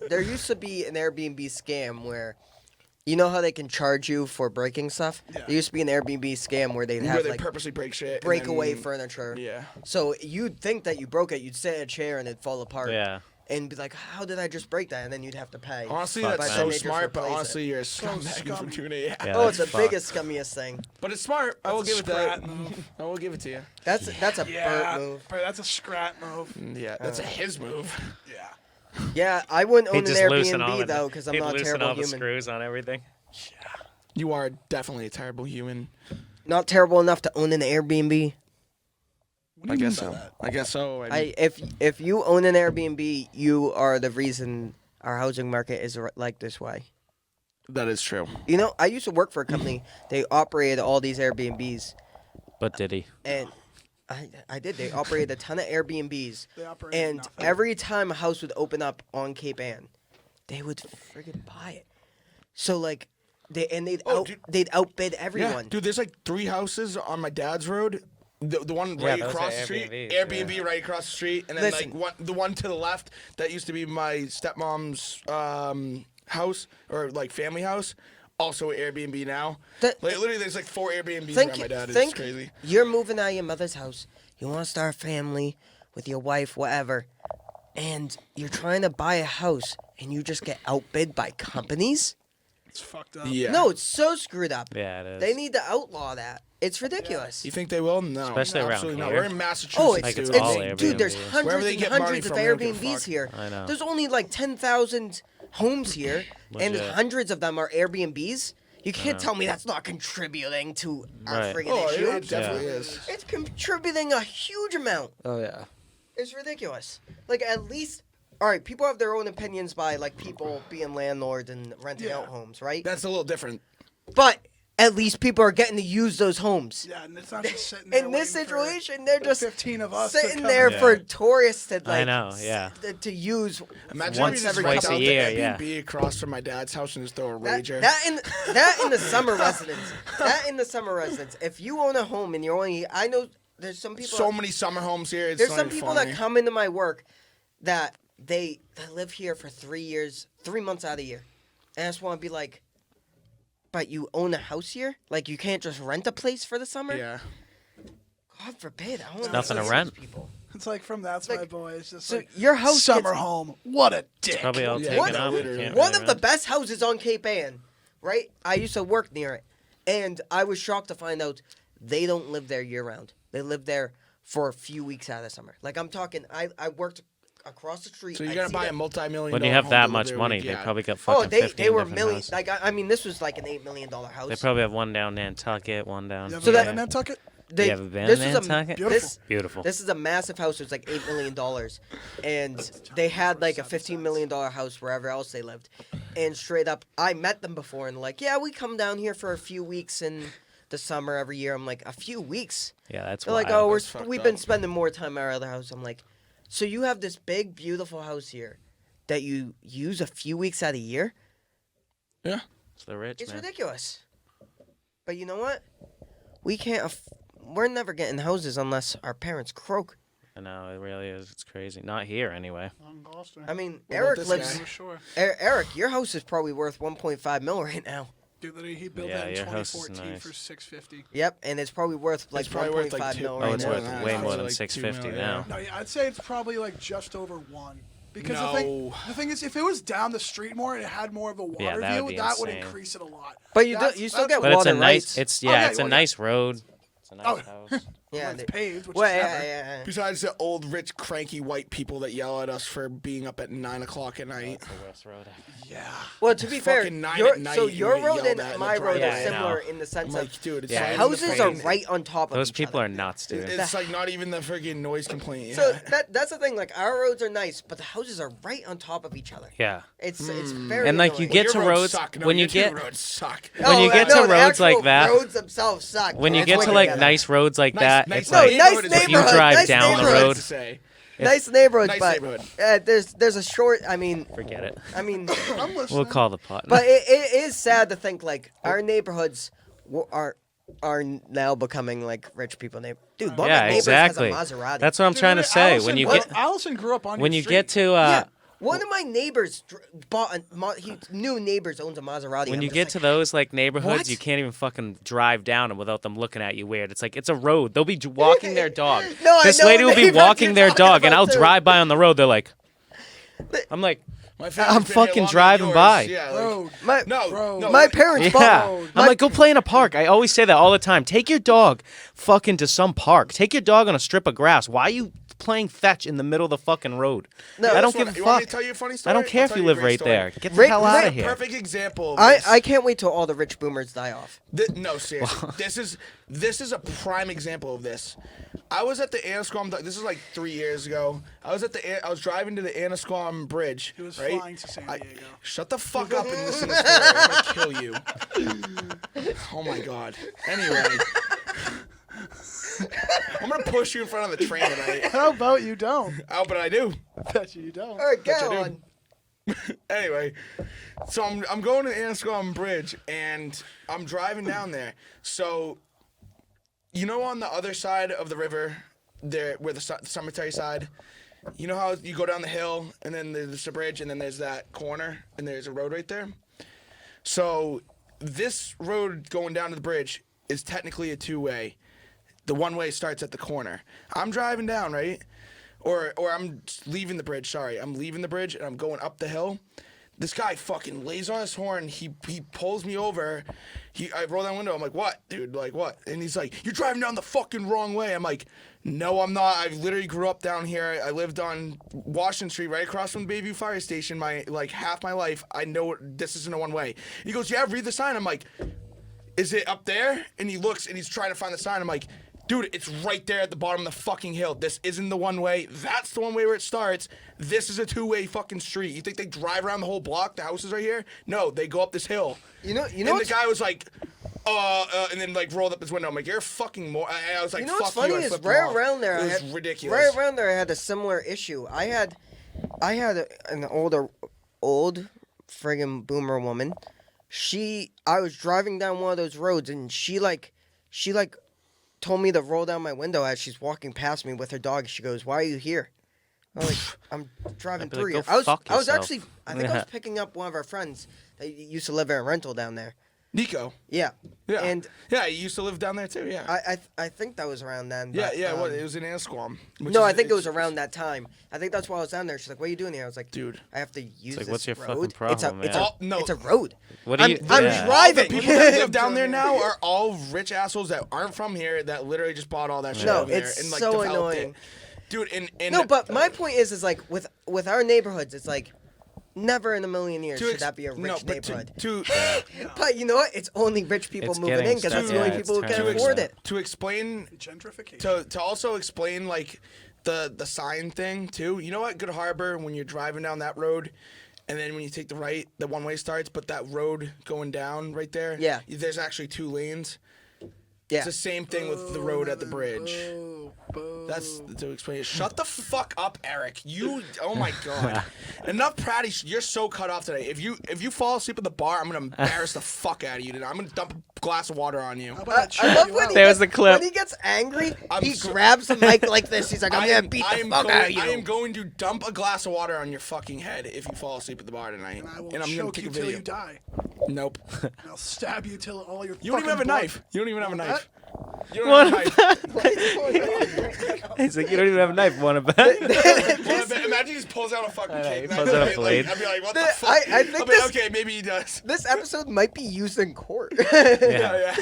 there used to be an Airbnb scam where, you know how they can charge you for breaking stuff? Yeah. There used to be an Airbnb scam where they'd where have they like purposely break shit. and breakaway then- furniture. Yeah. So you'd think that you broke it, you'd sit in a chair and it'd fall apart. Yeah. And be like, how did I just break that? And then you'd have to pay. Honestly, Fuck, that's man. so They just smart. But replace it. honestly, you're a scumbag for scummy. doing it. Yeah. Yeah, Oh, it's the that's fucked. biggest, scummiest thing. But it's smart. I will give it that. Scrat move. I will give it to you. That's a Yeah, Bert move. bro, that's a scrat move. Yeah, that's a his move. Yeah. Yeah, I wouldn't own He'd an just loosen all Airbnb the, though, because I'm he'd not a loosen terrible all the human. screws on everything. You are definitely a terrible human. Not terrible enough to own an Airbnb. What do I you mean guess by so. that? I guess so. If you own an Airbnb, you are the reason our housing market is like this way. That is true. You know, I used to work for a company. They operated all these Airbnbs, But did he? and I did. They operated a ton of Airbnbs, They operated and nothing. every time a house would open up on Cape Ann, they would friggin' buy it. So like, they'd they'd outbid everyone. Yeah, dude. There's like 3 houses on my dad's road. The one right those across are the street, Airbnbs, Airbnb yeah. right across the street, and then Listen. like the one to the left that used to be my stepmom's house or like family house, also Airbnb now. That- Like literally, there's like 4 Airbnbs Think, around my dad. It's think crazy. you're moving out of your mother's house. You want to start a family with your wife, whatever, and you're trying to buy a house, and you just get outbid by companies. It's fucked up. Yeah. No, it's so screwed up. Yeah, it is. They need to outlaw that. It's ridiculous. You think they will? No. Especially around absolutely not. here. We're in Massachusetts, Oh, it's, Like, it's dude. all dude, there's Airbnbs. hundreds Wherever they and get money hundreds of from, they don't give a Airbnbs fuck. here. I know. There's only like 10,000 homes here, and Legit. hundreds of them are Airbnbs. You can't tell me that's not contributing to our Right. friggin' Oh, issue. it definitely is. It's contributing a huge amount. Oh yeah. It's ridiculous. Like, at least, all right, people have their own opinions by, like, people being landlords and renting Yeah. out homes, right? That's a little different. But at least people are getting to use those homes. Yeah, and it's not just sitting there In this waiting for situation, they're the just 15 of us to sitting come there in. for Yeah. tourists to, like, I know, yeah. to use. Imagine Once, if you just twice rent a out year, the yeah. Airbnb across from my dad's house and just throw a rager. That in the summer residence. That in the summer residence. If you own a home and you're only, I know there's some people. So many summer homes here. It's There's not some even people funny. that come into my work that they live here for 3 years, 3 months out of the year, and I just want to be like, but you own a house here? Like, you can't just rent a place for the summer? Yeah. God forbid. I want nothing to rent. People. It's like from That's Like, My Boy. It's just So like your house summer gets- home. What a dick. Probably all Yeah. taken What- up. You literally. can't One really of the rent. best houses on Cape Ann, right? I used to work near it, and I was shocked to find out they don't live there year round. They live there for a few weeks out of the summer. Like, I'm talking, I worked across the street. So you're I'd gonna see buy a them- multi-million. When you dollar have home that to much live there, money, yeah. they probably got fucking Oh, they 15 were different million. houses. Like, I mean, this was like an $8 million house. They probably have one down Nantucket, one down. You ever So been that- in Nantucket? They, You ever been this in was a Nantucket? Beautiful. Beautiful. This is a massive house. It was like $8 million, and they had like a $15 million house wherever else they lived. And straight up, I met them before, and like, yeah, we come down here for a few weeks in the summer every year. I'm like, a few weeks? Yeah, that's They're like, wild. oh, That's fucked we've been up. spending more time at our other house. I'm like, so you have this big, beautiful house here that you use a few weeks out of the year? Yeah. It's the rich, It's man. ridiculous. But you know what? We can't. We're never getting houses unless our parents croak. I know, it really is. It's crazy. Not here, anyway. On Gloucester. I mean, What about Eric this lives. guy? For sure. Eric, your house is probably worth 1.5 mil right now. Dude, literally, he built Yeah, that in your house is 2014 nice. for $650. Yep, and it's probably worth like It's probably worth, like, 1.5 two- mil Oh, right Oh, it's now. worth than way that. more It's than like 650 2 now. million, No, yeah, I'd say it's probably like just over 1. Because No. the thing is, if it was down the street more and it had more of a water Yeah, that view, would be that would insane. increase it a lot. But you That's- still that's get But it's water a nice. rights. It's Oh, yeah, yeah, it's a well, nice road. It's a nice Oh. house. Yeah, It's paved, which well, is never. yeah. Besides the old, rich, cranky white people that yell at us for being up at 9 o'clock at night. That's the worst road ever. Yeah. Well, to be fair, fucking 9 your, at night so and your you get road yelled and at in my the road are driveway. similar Yeah, in the sense I'm of like, dude, it's Yeah, not even houses the are fucking- right on top of Those each people other. are nuts, dude. It's like not even the freaking noise complaint. So Yeah. that's the thing. Like our roads are nice, but the houses are right on top of each other. Yeah. It's very And, like, you annoying. get Your to roads roads- suck. No, when you your two get- roads suck. when you get no, to the roads like actual that- roads themselves suck. When you It's get way to like together. nice roads like that, it's No, like nice neighborhood is neighborhood. if you drive nice down the neighborhood. road- To say. Nice neighborhoods, Nice but neighborhood. there's a short. I mean, forget it. I'm listening. We'll call the pot. but it is sad to think like our neighborhoods are now becoming like rich people neighborhoods. Dude, one of yeah, my neighbors exactly. has a Maserati. That's what I'm trying to say. Allison, When you well, get Allison grew up on when your you street. get to yeah. One of my neighbors bought new neighbors owns a Maserati. when I'm you just get like, to those like neighborhoods, What? you can't even fucking drive down them without them looking at you weird. It's like it's a road. They'll be walking their dog. No, I This know lady will be neighborhood walking you're their talking dog, and about, I'll too. drive by on the road. They're like, I'm like, My family's I'm been here fucking longer than driving yours. by. Yeah, like, Road. my no, Bro. no. my parents yeah. bought. I'm like, go play in a park. I always say that all the time. Take your dog fucking to some park. Take your dog on a strip of grass. Why are you playing fetch in the middle of the fucking road? No, I don't You give a want me fuck. to tell you a funny story? I don't care I'll if tell you a live great right story. there. Get the Rick- hell out Rick- of here. Perfect example. Of this. I can't wait till all the rich boomers die off. No, seriously. This is a prime example of this. I was at the Anasquam. This is like 3 years ago. I was driving to the Anasquam Bridge. He was right? flying to San Diego. Shut the fuck up and listen to the story. I'm gonna kill you. Oh my god. Anyway. I'm gonna push you in front of the train tonight. How about you don't? Oh, but I do. I bet you don't. All right, Bet you go do. on. Anyway, so I'm going to Anasquam Bridge and I'm driving down there. So, you know, on the other side of the river, there where the cemetery side, you know how you go down the hill and then there's a bridge and then there's that corner and there's a road right there. So this road going down to the bridge is technically a two-way. The one-way starts at the corner. I'm driving down, right? Or I'm leaving the bridge, sorry. I'm leaving the bridge and I'm going up the hill. This guy fucking lays on his horn. He pulls me over. I roll down the window. I'm like, what, dude? Like, what? And he's like, you're driving down the fucking wrong way. I'm like, no, I'm not. I literally grew up down here. I lived on Washington Street, right across from the Bayview Fire Station. Half my life, I know this isn't a one way. He goes, yeah, read the sign. I'm like, is it up there? And he looks and he's trying to find the sign. I'm like, dude, it's right there at the bottom of the fucking hill. This isn't the one way. That's the one way where it starts. This is a two-way fucking street. You think they drive around the whole block? The houses right here? No, they go up this hill. You know And the what's, guy was like, and then like rolled up his window. I'm like, you're a fucng more. I was like, you know what's fuck funny you. I is flipped right him off. around there. It I was had, ridiculous. Right around there, I had a similar issue. I had an old friggin' boomer woman. I was driving down one of those roads, and she told me to roll down my window as she's walking past me with her dog. She goes, "Why are you here?" I was like, "I'm driving I'd be through like, here." "Go fuck I was yourself." actually, I think I was picking up one of our friends that used to live in a rental down there. Nico. Yeah. Yeah. And yeah, he used to live down there too. Yeah. I think that was around then. yeah, but, yeah. It was in Anasquam. No, I think it was around that time. I think that's why I was down there. She's like, "What are you doing here?" I was like, Dude. I have to use like, this what's your road. fucking problem, it's man? Oh, no. it's a road. What do you? I'm yeah. driving. The people that live down there now are all rich assholes that aren't from here that literally just bought all that shit No, over there it's and like so developed annoying. it. Dude, and No, but my point is like with our neighborhoods, it's like never in a million years should that be a rich neighborhood. But you know what? It's only rich people It's moving getting in because that's so- the only yeah, people who it's can terrible. afford it. to explain Gentrification. to also explain like the sign thing too. You know what? Good Harbor, when you're driving down that road, and then when you take the right, the one way starts, but that road going down right there, Yeah. there's actually two lanes. Yeah. It's the same thing with the road at the bridge. That's to explain it. Shut the fuck up, Eric. You, oh my god. Enough pratty. You're so cut off today. If you fall asleep at the bar, I'm gonna embarrass the fuck out of you today. I'm gonna dump a glass of water on you. How about I love when There's the clip. When he gets angry, I'm he so- grabs the mic like this. He's like, "I'm gonna beat the fuck out of you." I am going to dump a glass of water on your fucking head if you fall asleep at the bar tonight. And I will I'm gonna choke take you a till video. you die. Nope. And I'll stab you till all your. You don't even have a fucking blood- knife. You don't even have a knife. You What don't have a knife. He's like, you don't even have a knife. Want a bet? Imagine he just pulls out a fucking I know, cake. he pulls out a blade. I'd be like, what the I- fuck? I think I'll be this- like, okay, maybe he does. This episode might be used in court. Yeah.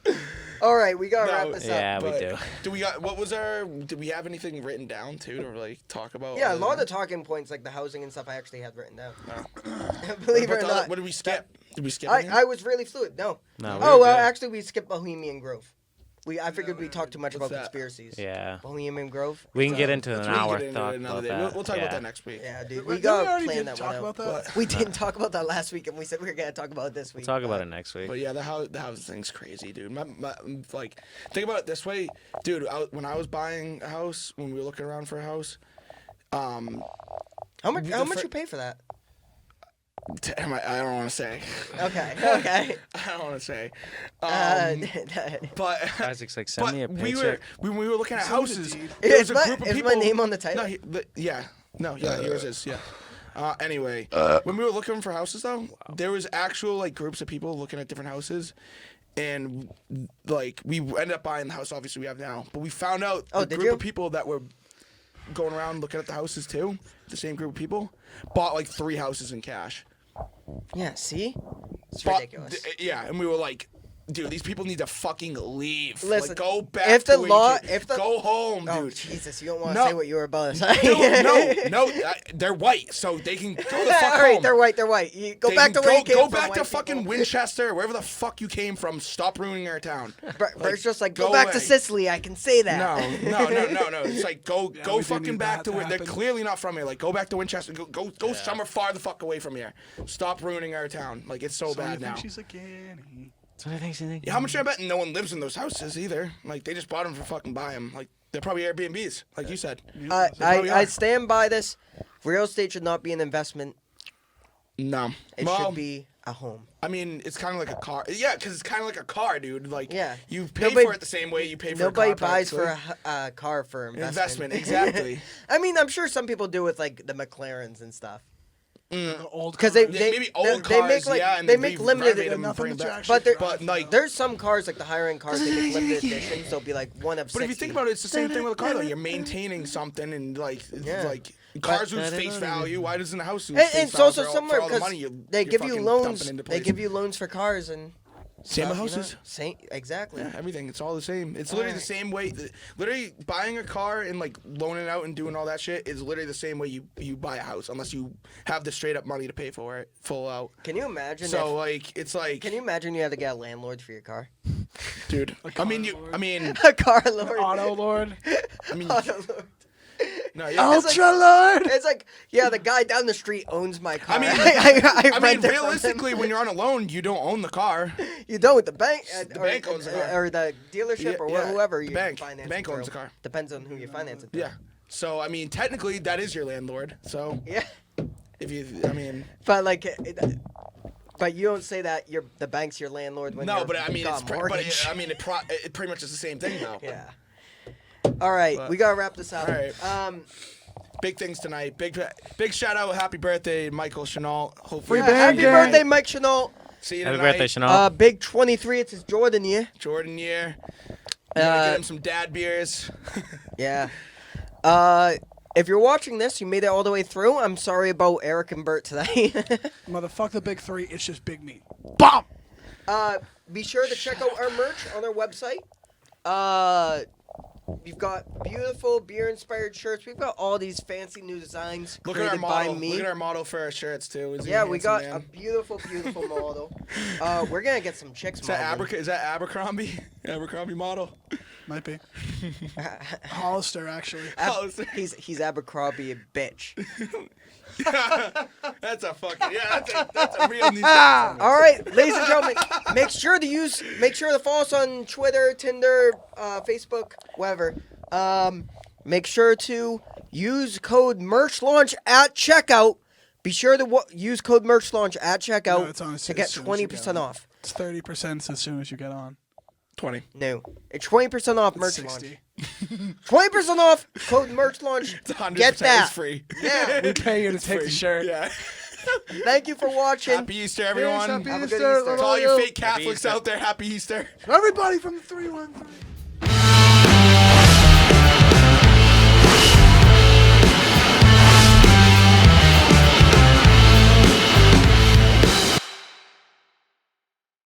Yeah. All right, we gotta wrap this up. Yeah, we But do. Did we have anything written down too to like talk about? Yeah, a other lot of than- the talking points, like the housing and stuff, I actually had written down. No. Believe it But or the other- not. what did we skip? Did we skip? anything? I was really fluid. No. No, Oh, we're well, good. actually, we skipped Bohemian Grove. I figured we talked too much What's about that? conspiracies. Yeah. Bohemian Grove. We can get into We an can hour get into thought it another about day. that. We'll talk about Yeah. that next week. Yeah, dude. Didn't We we got already plan did that talk one out. about that? We didn't talk about that last week, and we said we were gonna talk about it this week. We'll talk about it next week. But yeah, the house thing's crazy, dude. Like, think about it this way, dude. When I was buying a house, when we were looking around for a house, How much? the How much fir- you pay for that? damn, I don't want to say. Okay. Okay. I don't want to say. But Isaac's like, send me a but picture. when we were looking at Send me the houses, deed. there Is was a my- group of is people. my name on the title? No, yours is. Yeah. Anyway, when we were looking for houses, though, there was actual like groups of people looking at different houses, and like we ended up buying the house. Obviously, we have now, but we found out Oh, the did group you? of people that were going around looking at the houses too. The same group of people bought like 3 houses in cash. Yeah. See, it's Bought- ridiculous. Yeah, and we were like, dude, these people need to fucking leave. Listen, like, go back. if the to where you law- came- if the- go home, Oh dude. Jesus! You don't want to No. say what you were about to say. no, they're white, so they can go the fuck All right, home. they're white. They're white. You go They back to can where you came go from. back to white fucking people. Winchester, wherever the fuck you came from. Stop ruining our town. Bert's just like, go go back to away. Sicily. I can say that. No. It's like go we go do fucking need back that to to where they're happen. clearly not from here. Like go back to Winchester. Go somewhere far the fuck away from here. Stop ruining our town. Like it's so So I bad think now. she's a guinea. So I think she thinks. Yeah, how much I bet no one lives in those houses either. Like they just bought them for fucking buy them. Like they're probably Airbnbs, like you said. probably I are. stand by this. Real estate should not be an investment. No, It well, should be a home. I mean, it's kind of like a car. Yeah, because it's kind of like a car, dude. Like, Yeah. you pay Nobody- for it the same way you pay for Nobody a car. buys for practically. a car for investment. Investment, exactly. I mean, I'm sure some people do with like the McLarens and stuff. The old Because they, cars. Yeah, they maybe they, old they cars, make like yeah, and they then make renovate limited. them and nothing bring that you back. actually But they're- drive, But, like, though. There's some cars like the higher end cars they make limited editions. They'll be like one of 60. But if you think about it, it's the same thing with a car, though. You're maintaining something, and like, Yeah. like cars lose face value. Why doesn't a house lose and face it's value also for all- similar for all the because money they you're give you fucking loans. dumping into They place? give you loans for cars and Same with stuff, you know? houses. Same, exactly. Yeah, everything. It's all the same. It's literally the same way. Literally, buying a car and like loaning it out and doing all that shit is literally the same way you buy a house, unless you have the straight up money to pay for it full out. Can you imagine? So if, like, it's like, can you imagine you had to get a landlord for your car? dude. I mean, A car lord. Auto Lord. I mean, Auto lord. no, yeah. Ultra Lord. It's like, yeah, the guy down the street owns my car. I mean, I I mean, rent it from him. realistically, when you're on a loan, you don't own the car. You don't with the bank, The bank owns the car. or the dealership, Yeah, or yeah, whoever the you bank. finance. The bank it owns through. the car. Depends on who you finance it. through. Yeah. So I mean, technically, that is your landlord. So Yeah, if you, I mean, but like, but you don't say that the bank's your landlord when no, you're, but I mean, got it's a mortgage. it pretty much is the same thing though. Yeah. All right, But- we gotta wrap this up. All right. Big things tonight. Big shout out, happy birthday, Michael Chenault. Hopefully, Happy birthday, Mike Chenault. see you Happy tonight. birthday, Chanel. Big 23. It's his Jordan year. Jordan year. You gotta Uh, get him some dad beers. Yeah. If you're watching this, you made it all the way through. I'm sorry about Eric and Bert today. Motherfuck the big three. It's just big meat. Bomb. Be sure to check out our merch on our website. We've got beautiful beer-inspired shirts. We've got all these fancy new designs Look at our created by model. me. Look at our model for our shirts too. Is he Yeah, a we handsome got man? a beautiful, beautiful model. We're gonna get some chicks. Is that, modeled. is that Abercrombie? Abercrombie model? Might be. Hollister, actually. He's Abercrombie, a bitch. That's a fucking that's a real neat. All right, ladies and gentlemen, make sure to follow us on Twitter, Tinder, Facebook, whatever. Make sure to use code MERCHLAUNCH at checkout. Be sure to use code MERCHLAUNCH at checkout No, it's on to get as soon as you 20% off. It's 30% as soon as you get on. 20. No, it's 20% off merch 60. launch. 20% off code merch launch. It's 100%. Get that. It's free. Yeah. We pay you to take Free. the shirt. Yeah. Thank you for watching. Happy Easter, everyone. Happy Have a good Easter. Easter. To all you fake Happy Catholics Easter. out there, happy Easter. Everybody from the 313.